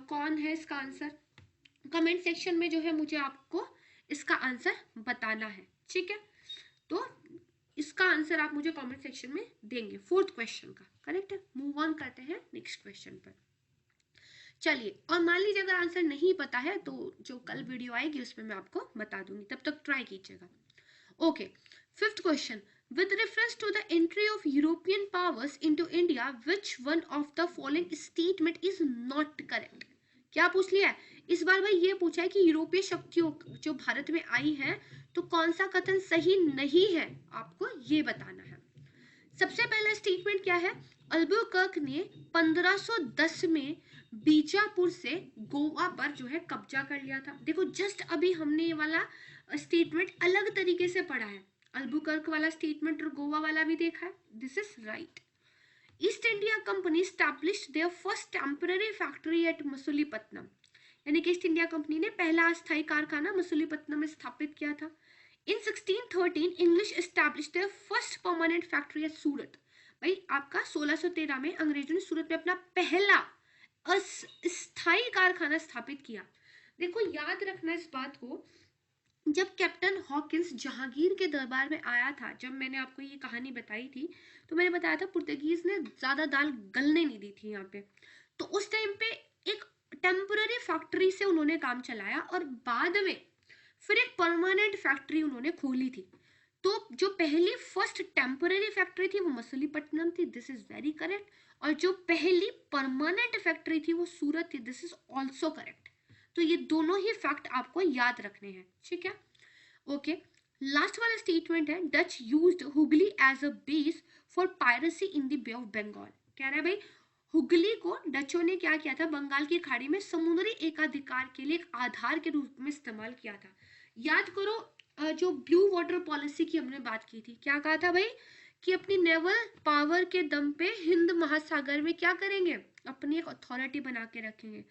कौन है इसका आंसर? कमेंट सेक्शन में जो है मुझे आपको इसका आंसर बताना है, ठीक है। तो इसका आंसर आप मुझे कमेंट सेक्शन में देंगे फोर्थ क्वेश्चन का, करेक्ट है। मूव ऑन करते हैं नेक्स्ट क्वेश्चन पर। चलिए, और मान लीजिए अगर आंसर नहीं पता है तो जो कल वीडियो आएगी उसमें मैं आपको बता दूंगी, तब तक ट्राई कीजिएगा। Okay, fifth question, with reference to the entry of European powers into India, which one of the following statement is not correct? क्या पूछ लिया है इस बार भाई? ये पूछा है कि यूरोपीय शक्तियों जो भारत में आई हैं तो कौन सा कथन सही नहीं है, आपको ये बताना है। सबसे पहला स्टेटमेंट क्या है? अल्बुकर्क ने 1510 में बीजापुर से गोवा पर जो है कब्जा कर लिया था। देखो जस्ट अभी हमने ये वाला स्टेटमेंट अलग तरीके से पढ़ा है, अल्बुकर्क वाला स्टेटमेंट और गोवा वाला भी देखा है, this is right. East India company established their first temporary factory at Masulipatnam, यानी कि ईस्ट इंडिया कंपनी ने पहला अस्थायी कारखाना मसूलीपट्टनम में स्थापित किया था। इन 1613 English established their first permanent factory at सूरत, भाई आपका 1613 में अंग्रेजों ने सूरत में अपना पहला अस्थायी कारखाना स्थापित किया। देखो याद रखना इस बात को, जब कैप्टन हॉकिंस जहांगीर के दरबार में आया था, जब मैंने आपको ये कहानी बताई थी तो मैंने बताया था पुर्तगीज ने ज्यादा दाल गलने नहीं दी थी यहाँ पे, तो उस टाइम पे एक टेम्पररी फैक्ट्री से उन्होंने काम चलाया और बाद में फिर एक परमानेंट फैक्ट्री उन्होंने खोली थी। तो जो पहली फर्स्ट टेम्पररी फैक्ट्री थी वो मसूलीपट्टनम थी, दिस इज वेरी करेक्ट, और जो पहली परमानेंट फैक्ट्री थी वो सूरत थी, दिस इज ऑल्सो करेक्ट। तो ये दोनों ही फैक्ट आपको याद रखने हैं, ठीक है। ओके, लास्ट वाला स्टेटमेंट है, Dutch used Hooghly as a base for piracy in the Bay of Bengal. कह रहा है भाई हुगली को डचों ने क्या किया था, बंगाल की खाड़ी में समुद्री एकाधिकार के लिए एक आधार के रूप में इस्तेमाल किया था। याद करो जो ब्लू वाटर पॉलिसी की हमने बात की थी, क्या कहा था भाई कि अपनी नेवल पावर के दम पे हिंद महासागर में क्या करेंगे, अपनी एक अथॉरिटी बना के रखेंगे।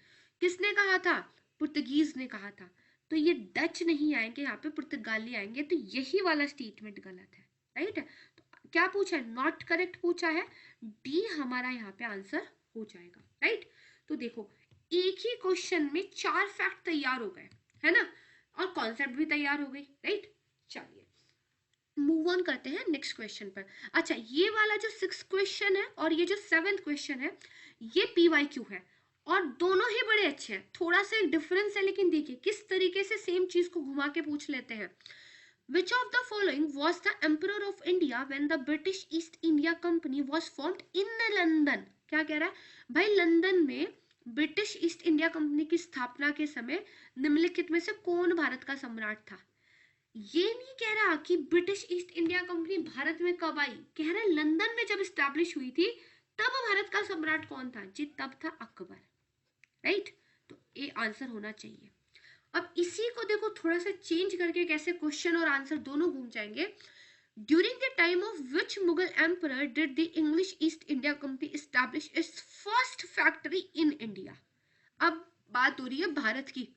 किसने कहा था, पुर्तगीज ने कहा था। तो ये डच नहीं आएंगे यहाँ पे, पुर्तगाली आएंगे, तो यही वाला स्टेटमेंट गलत है, राइट है। तो क्या पूछा है, नॉट करेक्ट पूछा है, डी हमारा यहाँ पे आंसर हो जाएगा, राइट। तो देखो एक ही क्वेश्चन में 4 फैक्ट तैयार हो गए, है ना, और कॉन्सेप्ट भी तैयार हो गई, राइट। चलिए मूव ऑन करते हैं नेक्स्ट क्वेश्चन पर। अच्छा ये वाला जो 6th क्वेश्चन है और ये जो 7th क्वेश्चन है ये PYQ है और दोनों ही बड़े अच्छे हैं, थोड़ा सा एक डिफरेंस है, लेकिन देखिए किस तरीके से सेम चीज को घुमा के पूछ लेते हैं। Which of the following was the emperor of India when the British East India Company was formed in London? क्या कह रहा है भाई, लंदन में ब्रिटिश ईस्ट इंडिया कंपनी की स्थापना के समय निम्नलिखित में से कौन भारत का सम्राट था। ये नहीं कह रहा कि British east India company Bharat में कब आई, कह रहा है लंदन में जब स्टैब्लिश हुई थी तब भारत का सम्राट कौन था, जी तब था अकबर, राइट। तो ये आंसर होना चाहिए। अब इसी को देखो थोड़ा सा चेंज करके कैसे क्वेश्चन और आंसर दोनों घूम जाएंगे। During the time of which Mughal emperor did the English east India company establish it's first factory in India. अब बात हो रही है भारत की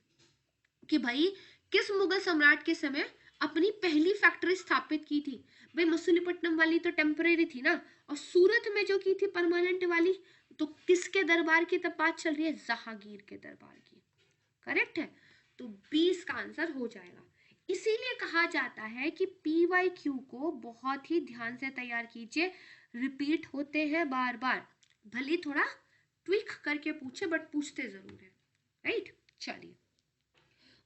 कि भाई किस मुगल सम्राट के समय अपनी पहली फैक्ट्री स्थापित की थी। भाई मसूलीपट्टनम वाली तो टेम्परेरी थी ना, और सूरत में जो की थी परमानेंट वाली, तो किसके दरबार की तब बात चल रही है, जहांगीर के दरबार की, करेक्ट है। तो 20 का आंसर हो जाएगा। इसीलिए कहा जाता है कि PYQ को बहुत ही ध्यान से तैयार कीजिए, रिपीट होते हैं बार बार, भले थोड़ा ट्विक करके पूछे बट पूछते जरूर है, राइट। चलिए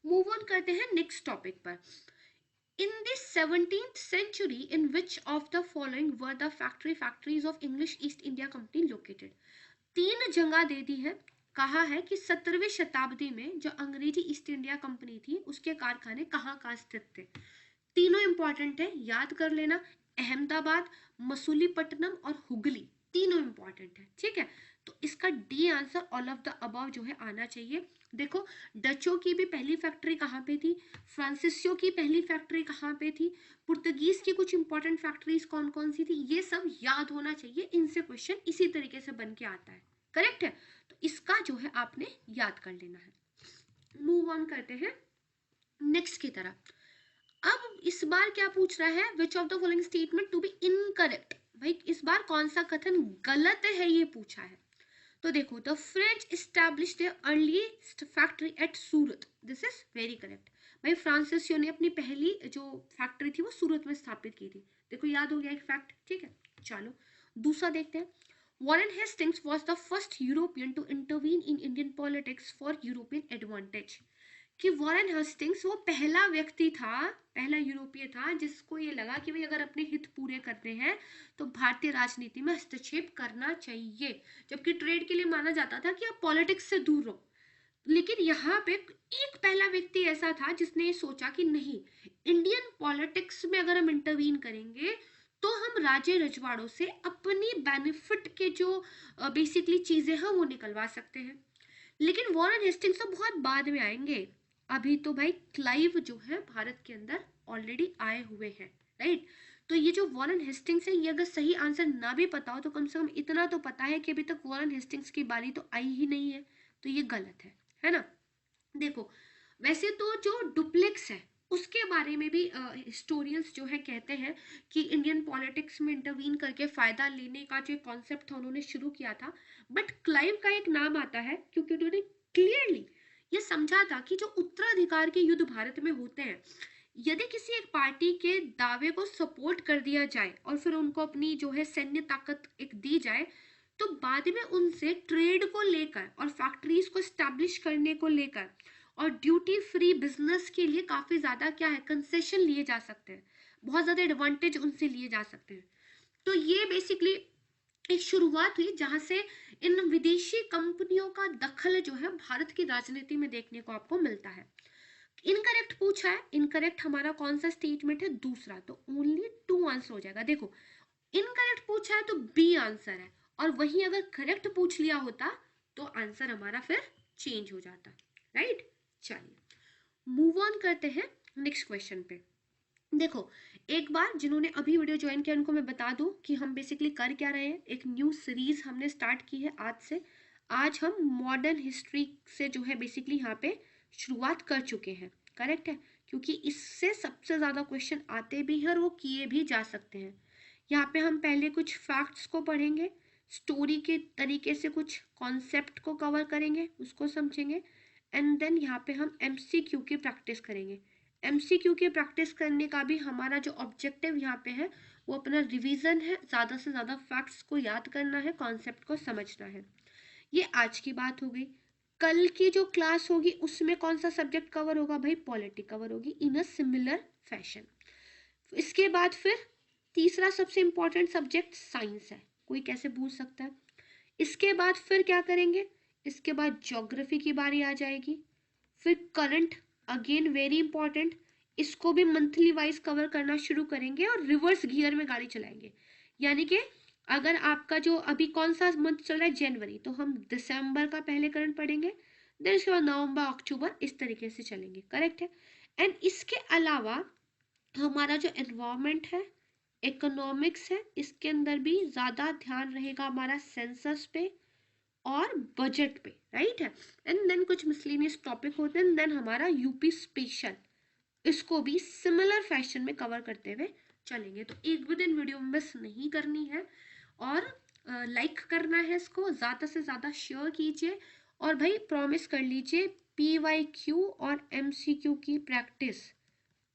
मूव ऑन करते हैं नेक्स्ट टॉपिक पर। In the 17th century, in which of the following were the factories of English East India Company located? 3 जगह दे दी है, कहा है कि 17वीं शताब्दी में जो अंग्रेजी ईस्ट इंडिया कंपनी थी उसके कारखाने कहाँ कहाँ स्थित थे। तीनों इंपॉर्टेंट है, याद कर लेना, अहमदाबाद, मसूलीपट्टनम और हुगली, तीनों इंपॉर्टेंट है, ठीक है। तो इसका D answer all of the above जो है आना चाहिए। देखो डचों की भी पहली फैक्ट्री कहाँ पे थी, फ्रांसिसियों की पहली फैक्ट्री कहाँ पे थी, पुर्तगीज की कुछ इंपॉर्टेंट फैक्ट्रीज कौन कौन सी थी, ये सब याद होना चाहिए, इनसे क्वेश्चन इसी तरीके से बन के आता है, करेक्ट है। तो इसका जो है आपने याद कर लेना है। मूव ऑन करते हैं नेक्स्ट की तरफ। अब इस बार क्या पूछ रहा है, which of the following statement to be incorrect. भाई इस बार कौन सा कथन गलत है ये पूछा है। तो देखो the French established the earliest factory eight Surat, this is very correct. भाई फ्रांसिसियो ने अपनी पहली जो फैक्ट्री थी वो सूरत में स्थापित की थी, देखो याद हो गया एक फैक्ट, ठीक है। चलो दूसरा देखते हैं। Warren Hastings was the first European to intervene in Indian politics for European advantage. कि वॉरेन हेस्टिंग्स वो पहला व्यक्ति था, पहला यूरोपीय था जिसको ये लगा कि भाई अगर अपने हित पूरे करने हैं तो भारतीय राजनीति में हस्तक्षेप करना चाहिए, जबकि ट्रेड के लिए माना जाता था कि आप पॉलिटिक्स से दूर रहो। लेकिन यहाँ पे एक पहला व्यक्ति ऐसा था जिसने ये सोचा कि नहीं, इंडियन पॉलिटिक्स में अगर हम इंटरवीन करेंगे तो हम राजे रजवाड़ों से अपनी बेनिफिट के जो बेसिकली चीजें हैं वो निकलवा सकते हैं। लेकिन वॉरेन हेस्टिंग्स तो बहुत बाद में आएंगे, अभी तो भाई क्लाइव जो है भारत के अंदर ऑलरेडी आए हुए हैं, राइट। तो ये जो वॉरेन हेस्टिंग्स है, ये अगर सही आंसर ना भी पता हो तो कम से कम इतना तो पता है कि अभी तक वॉरेन हेस्टिंग्स की बारी तो आई ही नहीं है, तो ये गलत है ना। देखो, वैसे तो जो डुप्लेक्स है उसके बारे में भी हिस्टोरियंस जो है कहते हैं कि इंडियन पॉलिटिक्स में इंटरवीन करके फायदा लेने का जो कॉन्सेप्ट था उन्होंने शुरू किया था। बट क्लाइव का एक नाम आता है क्योंकि उन्होंने क्लियरली ये समझा था कि जो उत्तराधिकार के युद्ध भारत में होते हैं, यदि किसी एक पार्टी के दावे को सपोर्ट कर दिया जाए और फिर उनको अपनी जो है सैन्य ताकत एक दी जाए, तो बाद में उनसे ट्रेड को लेकर और फैक्ट्रीज को स्टैब्लिश करने को लेकर और ड्यूटी फ्री बिजनेस के लिए काफी ज्यादा क्या है कंसेशन लिए जा सकते हैं, बहुत ज्यादा एडवांटेज उनसे लिए जा सकते हैं। तो ये बेसिकली एक शुरुआत हुई जहां से इन विदेशी कंपनियों का दखल जो है भारत की राजनीति में देखने को आपको मिलता है। इनकरेक्ट पूछा है, इनकरेक्ट हमारा कौन सा स्टेटमेंट है, दूसरा, तो ओनली 2 आंसर हो जाएगा। देखो, इनकरेक्ट पूछा है तो बी आंसर है, और वहीं अगर करेक्ट पूछ लिया होता तो आंसर हमारा फिर चेंज हो जाता, राइट। चलिए मूव ऑन करते हैं नेक्स्ट क्वेश्चन पे। देखो, एक बार जिन्होंने अभी वीडियो ज्वाइन किया उनको मैं बता दूं कि हम बेसिकली कर क्या रहे हैं। एक न्यू सीरीज हमने स्टार्ट की है आज से। आज हम मॉडर्न हिस्ट्री से जो है बेसिकली यहाँ पे शुरुआत कर चुके हैं, करेक्ट है, क्योंकि इससे सबसे ज्यादा क्वेश्चन आते भी हैं और वो किए भी जा सकते हैं। यहाँ पे हम पहले कुछ फैक्ट्स को पढ़ेंगे, स्टोरी के तरीके से कुछ कॉन्सेप्ट को कवर करेंगे, उसको समझेंगे, एंड देन यहाँ पे हम एमसीक्यू की प्रैक्टिस करेंगे। एमसीक्यू की प्रैक्टिस करने का भी हमारा जो ऑब्जेक्टिव यहाँ पे है वो अपना रिवीजन है, ज़्यादा से ज़्यादा फैक्ट्स को याद करना है, कॉन्सेप्ट को समझना है। ये आज की बात हो गई। कल की जो क्लास होगी उसमें कौन सा सब्जेक्ट कवर होगा भाई, पॉलिटी कवर होगी इन अ सिमिलर फैशन। इसके बाद फिर तीसरा सबसे इंपॉर्टेंट सब्जेक्ट साइंस है, कोई कैसे भूल सकता है। इसके बाद फिर क्या करेंगे, इसके बाद ज्योग्राफी की बारी आ जाएगी, फिर करंट, अगेन वेरी इंपॉर्टेंट, इसको भी मंथली वाइज कवर करना शुरू करेंगे और रिवर्स गियर में गाड़ी चलाएंगे। यानी कि अगर आपका जो अभी कौन सा मंथ चल रहा है, जनवरी, तो हम दिसंबर का पहले करंट पढ़ेंगे, देन उसके बाद नवंबर अक्टूबर, इस तरीके से चलेंगे, करेक्ट है। एंड इसके अलावा हमारा जो एनवायरमेंट है, इकोनॉमिक्स है, इसके अंदर भी ज्यादा ध्यान रहेगा हमारा सेंसस पे और बजट पे, राइट है। एंड देन कुछ मिसलेनियस टॉपिक होते हैं, देन हमारा यूपी स्पेशल, इसको भी सिमिलर फैशन में कवर करते हुए चलेंगे। तो एक भी दिन वीडियो मिस नहीं करनी है और लाइक करना है, इसको ज़्यादा से ज़्यादा शेयर कीजिए और भाई प्रॉमिस कर लीजिए PYQ और MCQ की प्रैक्टिस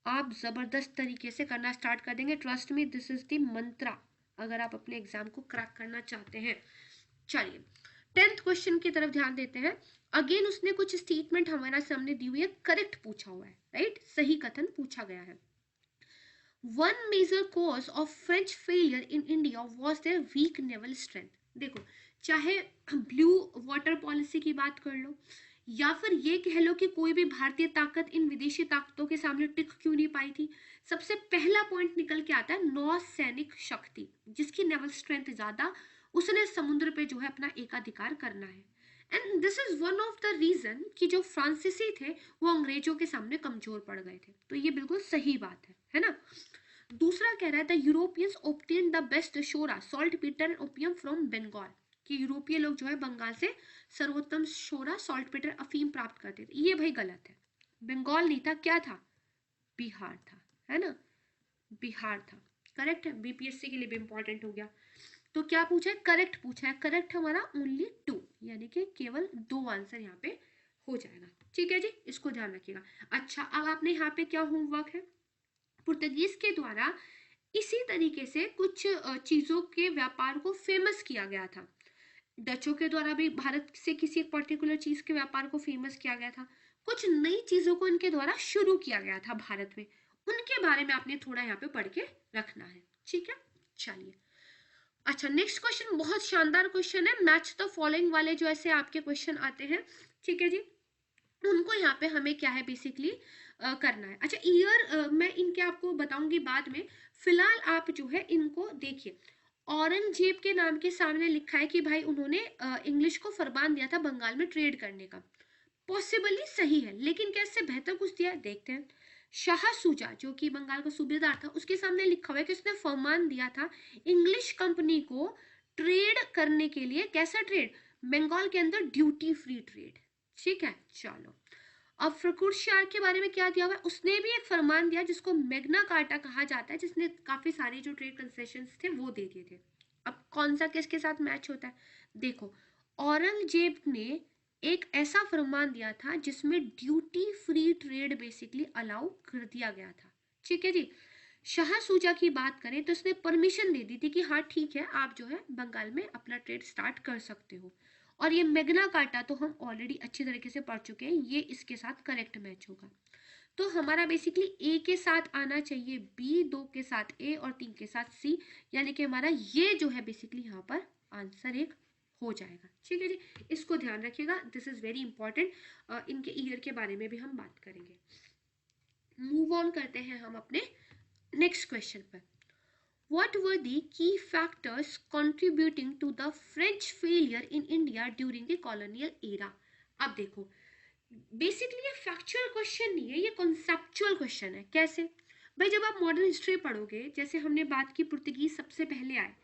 आप ज़बरदस्त तरीके से करना स्टार्ट कर देंगे। Trust me, this is the mantra अगर आप अपने एग्जाम को क्रैक करना चाहते हैं। चलिए 10th क्वेश्चन की तरफ ध्यान देते हैं। अगेन उसने कुछ स्टेटमेंट हमारा सामने दी हुई है, करेक्ट पूछा हुआ है, राइट, सही कथन पूछा गया है। One major cause of French failure in India was their weak naval strength. देखो, चाहे ब्लू वाटर पॉलिसी की बात कर लो या फिर ये कह लो कि कोई भी भारतीय ताकत इन विदेशी ताकतों के सामने टिक क्यों नहीं पाई थी, सबसे पहला पॉइंट निकल के आता है नौसैनिक शक्ति। जिसकी नेवल स्ट्रेंथ ज्यादा, उसने समुद्र पे जो है अपना एकाधिकार करना है। And this is one of the reason कि जो फ्रांसीसी थे वो अंग्रेजों के सामने कमजोर पड़ गए थे। तो ये बिल्कुल सही बात है ना। दूसरा कह रहा है the Europeans obtain the best shora saltpetre opium from Bengal, कि यूरोपीय लोग जो है बंगाल से सर्वोत्तम शोरा सॉल्ट पीटर अफीम प्राप्त करते थे। ये भाई गलत है, बंगाल नहीं था, क्या था, बिहार था, है ना, बिहार था, करेक्ट है। बीपीएससी के लिए भी इंपॉर्टेंट हो गया। तो क्या पूछा है, करेक्ट पूछा है, करेक्ट हमारा ओनली 2, यानी कि केवल 2 आंसर यहाँ पे हो जाएगा, ठीक है जी, इसको ध्यान रखिएगा। अच्छा, अब आपने यहाँ पे क्या होमवर्क है, पुर्तगीज के द्वारा इसी तरीके से कुछ चीजों के व्यापार को फेमस किया गया था। डचों के द्वारा भी भारत से किसी एक पर्टिकुलर चीज के व्यापार को फेमस किया गया था। कुछ नई चीजों को इनके द्वारा शुरू किया गया था भारत में, उनके बारे में आपने थोड़ा यहाँ पे पढ़ के रखना है, ठीक है। चलिए, अच्छा नेक्स्ट क्वेश्चन बहुत शानदार क्वेश्चन है, मैच द फॉलोइंग वाले जो ऐसे आपके क्वेश्चन आते हैं, ठीक है जी, उनको यहाँ पे हमें क्या है बेसिकली करना है। अच्छा, ईयर मैं इनके आपको बताऊंगी बाद में, फिलहाल आप जो है इनको देखिए। औरंगजेब के नाम के सामने लिखा है कि भाई उन्होंने इंग्लिश को फरमान दिया था बंगाल में ट्रेड करने का। पॉसिबली सही है, लेकिन क्या इससे बेहतर कुछ दिया है? देखते हैं। शाह सूजा जो कि बंगाल का सूबेदार था, उसके सामने लिखा हुआ है कि उसने फरमान दिया था इंग्लिश कंपनी को ट्रेड करने के लिए। कैसा ट्रेड? बंगाल के अंदर ड्यूटी फ्री ट्रेड। ठीक है, चलो। अब फखरुद्दीन शाह के बारे में क्या दिया हुआ है? उसने भी एक फरमान दिया जिसको मैग्ना कार्टा कहा जाता है, जिसने काफी सारे जो ट्रेड कंसेशंस थे वो दे दिए थे। अब कौन सा किसके साथ मैच होता है? देखो, औरंगजेब ने एक ऐसा फरमान दिया था जिसमें duty free trade basically allow कर दिया गया था। ठीक है जी। शाह सूजा की बात करें तो उसने परमिशन दे दी थी कि हाँ ठीक है, आप जो है बंगाल में अपना ट्रेड स्टार्ट कर सकते हो। और ये मैग्ना कार्टा तो हम ऑलरेडी अच्छी तरीके से पढ़ चुके हैं, ये इसके साथ करेक्ट मैच होगा। तो हमारा बेसिकली ए के साथ आना चाहिए बी, 2 के साथ ए और 3 के साथ सी, यानी कि हमारा ये जो है बेसिकली यहाँ पर आंसर एक हो जाएगा। ठीक है जी, इसको ध्यान रखिएगा, दिस इज वेरी इंपॉर्टेंट। इनके ईयर के बारे में भी हम बात करेंगे। मूव ऑन करते हैं हम अपने नेक्स्ट क्वेश्चन पर। What were the key factors contributing to the French failure in India during the colonial era? अब देखो, बेसिकली ये फैक्चुअल क्वेश्चन नहीं है, ये कॉन्सेप्चुअल क्वेश्चन है। कैसे भाई? जब आप मॉडर्न हिस्ट्री पढ़ोगे, जैसे हमने बात की पुर्तगीज सबसे पहले आए,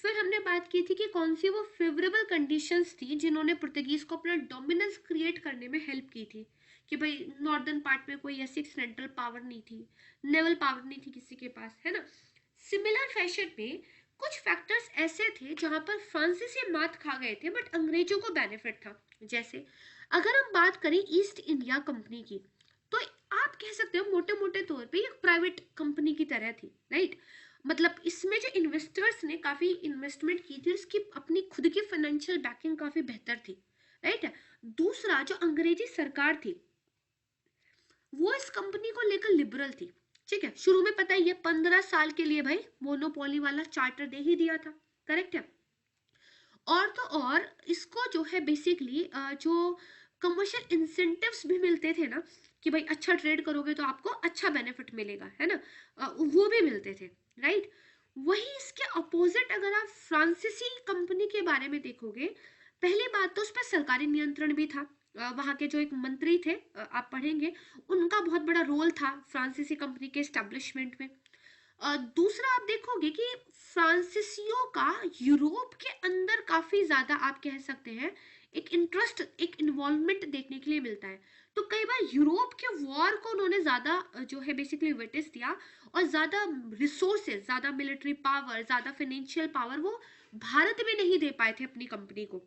फिर हमने बात की थी कि कौन सी वो फेवरेबल कंडीशंस थी जिन्होंने पुर्तगीज को अपना डोमिनेंस क्रिएट करने में हेल्प की थी, कि भाई नॉर्दर्न पार्ट में कोई ऐसी सेंट्रल पावर नहीं थी, नेवल पावर नहीं थी किसी के पास, है ना। सिमिलर फैशन में कुछ फैक्टर्स ऐसे थे जहां पर फ्रांसीसी मात खा गए थे बट अंग्रेजों को बेनिफिट था। जैसे अगर हम बात करें ईस्ट इंडिया कंपनी की, तो आप कह सकते हो मोटे मोटे तौर पे एक प्राइवेट कंपनी की तरह थी, राइट। मतलब इसमें जो इन्वेस्टर्स ने काफी इन्वेस्टमेंट की थी, उसकी अपनी खुद की फाइनेंशियल बैकिंग काफी बेहतर थी, राइट। दूसरा, जो अंग्रेजी सरकार थी वो इस कंपनी को लेकर लिबरल थी। ठीक है, शुरू में पता ही है 15 साल के लिए भाई मोनोपोली वाला चार्टर दे ही दिया था, करेक्ट है। और तो और इसको जो है बेसिकली जो कमर्शियल इंसेंटिव्स भी मिलते थे ना, कि भाई अच्छा ट्रेड करोगे तो आपको अच्छा बेनिफिट मिलेगा, है ना, वो भी मिलते थे, राइट। वही इसके अपोजिट अगर आप फ्रांसीसी कंपनी के बारे में देखोगे, पहली बात तो उस पर सरकारी नियंत्रण भी था। वहां के जो एक मंत्री थे, आप पढ़ेंगे, उनका बहुत बड़ा रोल था फ्रांसीसी कंपनी के एस्टेब्लिशमेंट में। दूसरा आप देखोगे कि फ्रांसीसियों का यूरोप के अंदर काफी ज्यादा आप कह सकते हैं एक इंटरेस्ट, एक इन्वॉल्वमेंट देखने के लिए मिलता है। तो कई बार यूरोप के वॉर को उन्होंने ज्यादा जो है बेसिकली विटनेस दिया, और ज्यादा रिसोर्सेज, ज्यादा मिलिट्री पावर, ज्यादा फाइनेंशियल पावर वो भारत में नहीं दे पाए थे अपनी कंपनी को।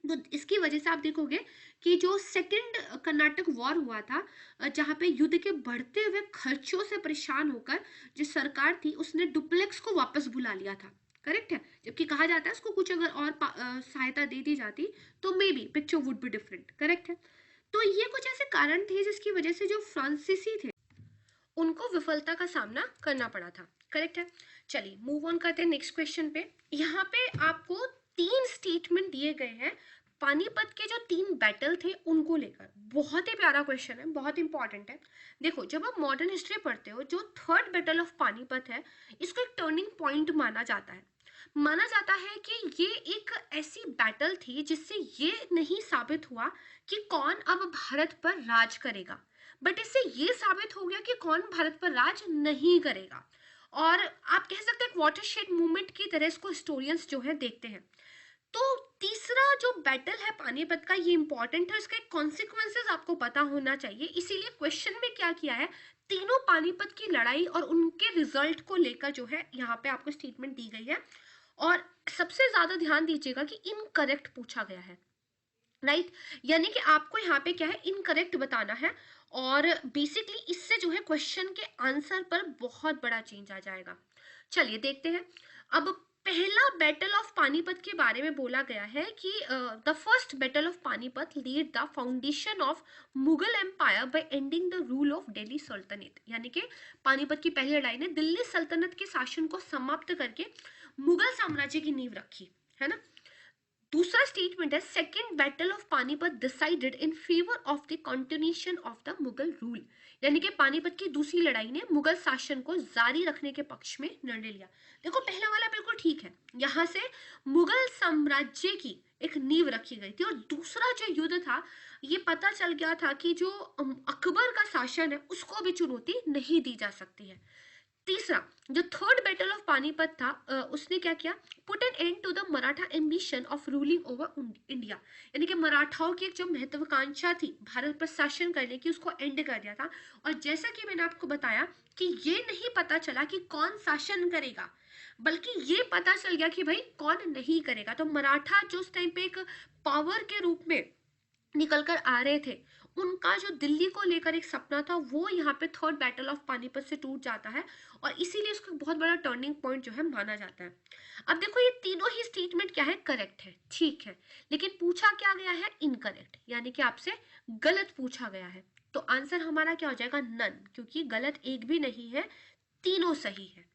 तो इसकी वजह से आप देखोगे कि जो सेकंड कर्नाटक वॉर हुआ था, जहां पे युद्ध के बढ़ते हुए खर्चों से परेशान होकर जो सरकार थी उसने डुप्लेक्स को वापस बुला लिया था, करेक्ट है। जबकि कहा जाता है उसको कुछ अगर और सहायता दे दी जाती तो may be picture would be different, correct है। तो ये कुछ ऐसे कारण थे जिसकी वजह से जो फ्रांसीसी थे उनको विफलता का सामना करना पड़ा था, करेक्ट है। चलिए मूव ऑन करते हैं नेक्स्ट क्वेश्चन पे। यहाँ पे आपको 3 स्टेटमेंट दिए गए हैं पानीपत के जो 3 बैटल थे उनको लेकर। बहुत ही प्यारा क्वेश्चन है, बहुत इंपॉर्टेंट है। देखो, जब आप मॉडर्न हिस्ट्री पढ़ते हो, जो 3rd बैटल ऑफ पानीपत है, इसको एक टर्निंग पॉइंट माना जाता है। माना जाता है कि ये एक ऐसी बैटल थी जिससे ये नहीं साबित हुआ कि कौन अब भारत पर राज करेगा, बट इससे ये साबित हो गया कि कौन भारत पर राज नहीं करेगा। और आप कह सकते हैं वाटरशेड मूवमेंट की तरह इसको हिस्टोरियंस जो है देखते हैं। तो तीसरा जो बैटल है पानीपत का, ये इंपॉर्टेंट है, इसके कॉन्सिक्वेंसेस आपको पता होना चाहिए। इसीलिए क्वेश्चन में क्या किया है, तीनों पानीपत की लड़ाई और उनके रिजल्ट को लेकर जो है यहाँ पे आपको स्टेटमेंट दी गई है। और सबसे ज्यादा ध्यान दीजिएगा कि इनकरेक्ट पूछा गया है, राइट। यानी कि आपको यहाँ पे क्या है, इनकरेक्ट बताना है। और बेसिकली इससे जो है क्वेश्चन के आंसर पर बहुत बड़ा चेंज आ जाएगा। चलिए देखते हैं। अब पहला बैटल ऑफ पानीपत के बारे में बोला गया है कि the first battle of Panipat led the foundation of Mughal empire by ending the rule of Delhi Saltanat. यानी कि पानीपत की पहली लड़ाई ने दिल्ली सल्तनत के शासन को समाप्त करके मुगल साम्राज्य की नींव रखी, है ना। दूसरा स्टेटमेंट है second battle of Panipat decided in favour of the continuation of the Mughal rule, यानी कि पानीपत की दूसरी लड़ाई ने मुगल शासन को जारी रखने के पक्ष में निर्णय लिया। देखो पहला वाला बिल्कुल ठीक है, यहाँ से मुगल साम्राज्य की एक नींव रखी गई थी। और दूसरा जो युद्ध था ये पता चल गया था कि जो अकबर का शासन है उसको भी चुनौती नहीं दी जा सकती है। तीसरा, जो थर्ड बैटल ऑफ पानीपत था उसने क्या किया, put an end to the Maratha ambition of ruling over India, यानी कि मराठाओं की एक जो महत्वाकांक्षा थी भारत पर शासन करने की उसको एंड कर दिया था। और जैसा कि मैंने आपको बताया कि ये नहीं पता चला कि कौन शासन करेगा, बल्कि ये पता चल गया कि भाई कौन नहीं करेगा। तो मराठा जो उस टाइम पे एक पावर के रूप में निकल कर आ रहे थे, उनका जो दिल्ली को लेकर एक सपना था वो यहाँ पे थर्ड बैटल ऑफ पानीपत से टूट जाता है और इसीलिए इसको बहुत बड़ा टर्निंग पॉइंट जो है माना जाता है। अब देखो ये तीनों ही स्टेटमेंट क्या है, करेक्ट है, ठीक है, लेकिन पूछा क्या गया है, इनकरेक्ट, यानी कि आपसे गलत पूछा गया है। तो आंसर हमारा क्या हो जाएगा, नन, क्योंकि गलत एक भी नहीं है, तीनों सही है,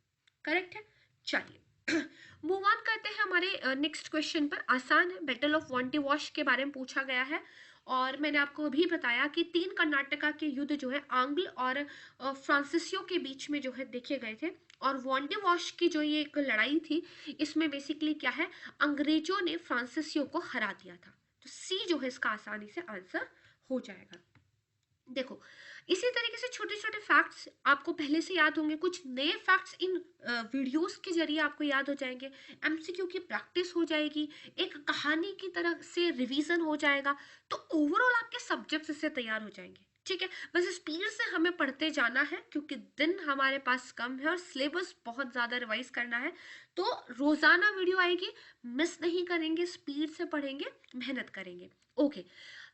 करेक्ट है। चलिए मूव ऑन करते हैं हमारे नेक्स्ट क्वेश्चन पर। आसान है, बैटल ऑफ वांटीवाश के बारे में पूछा गया है और मैंने आपको अभी बताया कि 3 कर्नाटका के युद्ध जो है आंग्ल और फ्रांसीसियों के बीच में जो है देखे गए थे। और वांटीवाश की जो ये एक लड़ाई थी इसमें बेसिकली क्या है, अंग्रेजों ने फ्रांसीसियों को हरा दिया था। तो सी जो है इसका आसानी से आंसर हो जाएगा। देखो इसी तरीके से छोटे छोटे फैक्ट्स आपको पहले से याद होंगे, कुछ नए फैक्ट्स इन वीडियोस के जरिए आपको याद हो जाएंगे, एमसीक्यू की प्रैक्टिस हो जाएगी, एक कहानी की तरह से रिवीजन हो जाएगा, तो ओवरऑल आपके सब्जेक्ट्स इससे तैयार हो जाएंगे। ठीक है, बस स्पीड से हमें पढ़ते जाना है क्योंकि दिन हमारे पास कम है और सिलेबस बहुत ज़्यादा रिवाइज करना है। तो रोज़ाना वीडियो आएगी, मिस नहीं करेंगे, स्पीड से पढ़ेंगे, मेहनत करेंगे। ओके,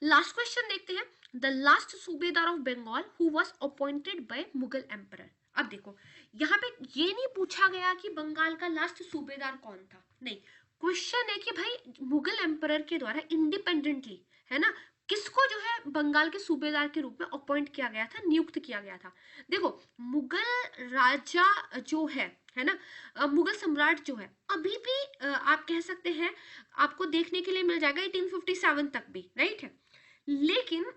लास्ट क्वेश्चन देखते हैं। The last subedar of Bengal who was appointed by Mughal emperor. अब देखो यहाँ पे ये नहीं पूछा गया कि बंगाल का लास्ट सूबेदार कौन था, नहीं, क्वेश्चन है कि भाई मुगल एम्परर के द्वारा इंडिपेंडेंटली, है ना, किसको जो है बंगाल के सूबेदार के रूप में अपॉइंट किया गया था, नियुक्त किया गया था। देखो मुगल राजा जो है ना, मुगल सम्राट जो है अभी भी आप कह सकते हैं आपको देखने के लिए मिल जाएगा 1857 तक भी, राइट है, लेकिन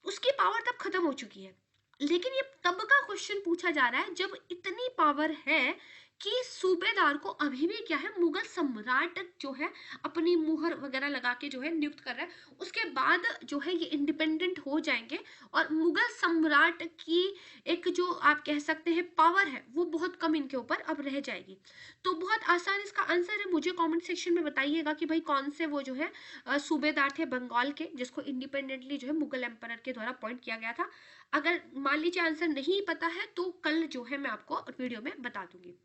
उसकी पावर तब खत्म हो चुकी है। लेकिन ये तब का क्वेश्चन पूछा जा रहा है जब इतनी पावर है कि सूबेदार को अभी भी क्या है, मुगल सम्राट जो है अपनी मुहर वगैरह लगा के जो है नियुक्त कर रहा है। उसके बाद जो है ये इंडिपेंडेंट हो जाएंगे और मुगल सम्राट की एक जो आप कह सकते हैं पावर है वो बहुत कम इनके ऊपर अब रह जाएगी। तो बहुत आसान इसका आंसर है, मुझे कमेंट सेक्शन में बताइएगा कि भाई कौन से वो जो है सूबेदार थे बंगाल के जिसको इंडिपेंडेंटली जो है मुगल एम्परर के द्वारा अपॉइंट किया गया था। अगर मान लीजिए आंसर नहीं पता है तो कल जो है मैं आपको वीडियो में बता दूंगी।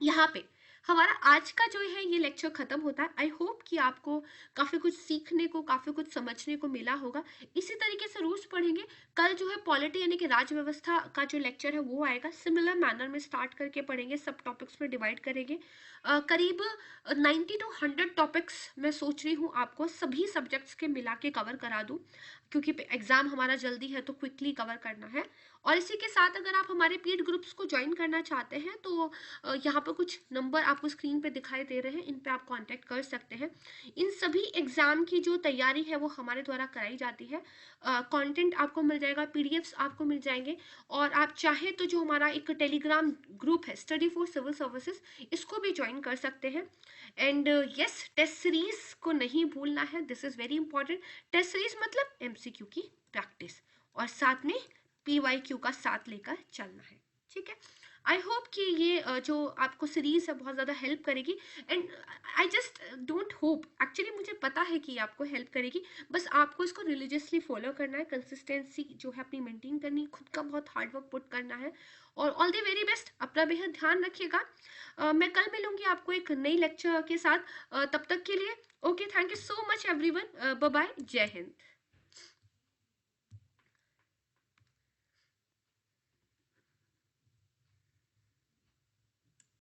यहाँ पे हमारा आज का जो है ये लेक्चर खत्म होता है। आई होप कि आपको काफ़ी कुछ सीखने को, काफ़ी कुछ समझने को मिला होगा। इसी तरीके से रोज पढ़ेंगे। कल जो है पॉलिटी यानी कि राज व्यवस्था का जो लेक्चर है वो आएगा, सिमिलर मैनर में स्टार्ट करके पढ़ेंगे, सब टॉपिक्स में डिवाइड करेंगे। करीब 90 to 100 टॉपिक्स मैं सोच रही हूँ आपको सभी सब्जेक्ट्स के मिला के कवर करा दूँ, क्योंकि एग्जाम हमारा जल्दी है तो क्विकली कवर करना है। और इसी के साथ अगर आप हमारे पेड ग्रुप्स को ज्वाइन करना चाहते हैं तो यहाँ पर कुछ नंबर आपको स्क्रीन पे दिखाई दे रहे हैं, इन पे आप कांटेक्ट कर सकते हैं। इन सभी एग्जाम की जो तैयारी है वो हमारे द्वारा कराई जाती है। कंटेंट आपको मिल जाएगा, पीडीएफ्स आपको मिल जाएंगे, और आप चाहे तो जो हमारा एक टेलीग्राम ग्रुप है स्टडी फॉर सिविल सर्विसेज, इसको भी ज्वाइन कर सकते हैं। एंड यस, टेस्ट सीरीज को नहीं भूलना है, this is very important. Test series मतलब एमसीक्यू की प्रैक्टिस और साथ में पीवाईक्यू का साथ लेकर चलना है। ठीक है, आई होप कि ये जो आपको सीरीज है बहुत ज़्यादा हेल्प करेगी। And I just don't hope, actually मुझे पता है कि आपको हेल्प करेगी, बस आपको इसको रिलीजियसली फॉलो करना है, कंसिस्टेंसी जो है अपनी मेंटेन करनी है, खुद का बहुत हार्ड वर्क पुट करना है। और ऑल द वेरी बेस्ट, अपना बेहद ध्यान रखिएगा। मैं कल मिलूंगी आपको एक नई लेक्चर के साथ, तब तक के लिए okay, thank you so much everyone, bye bye, जय हिंद।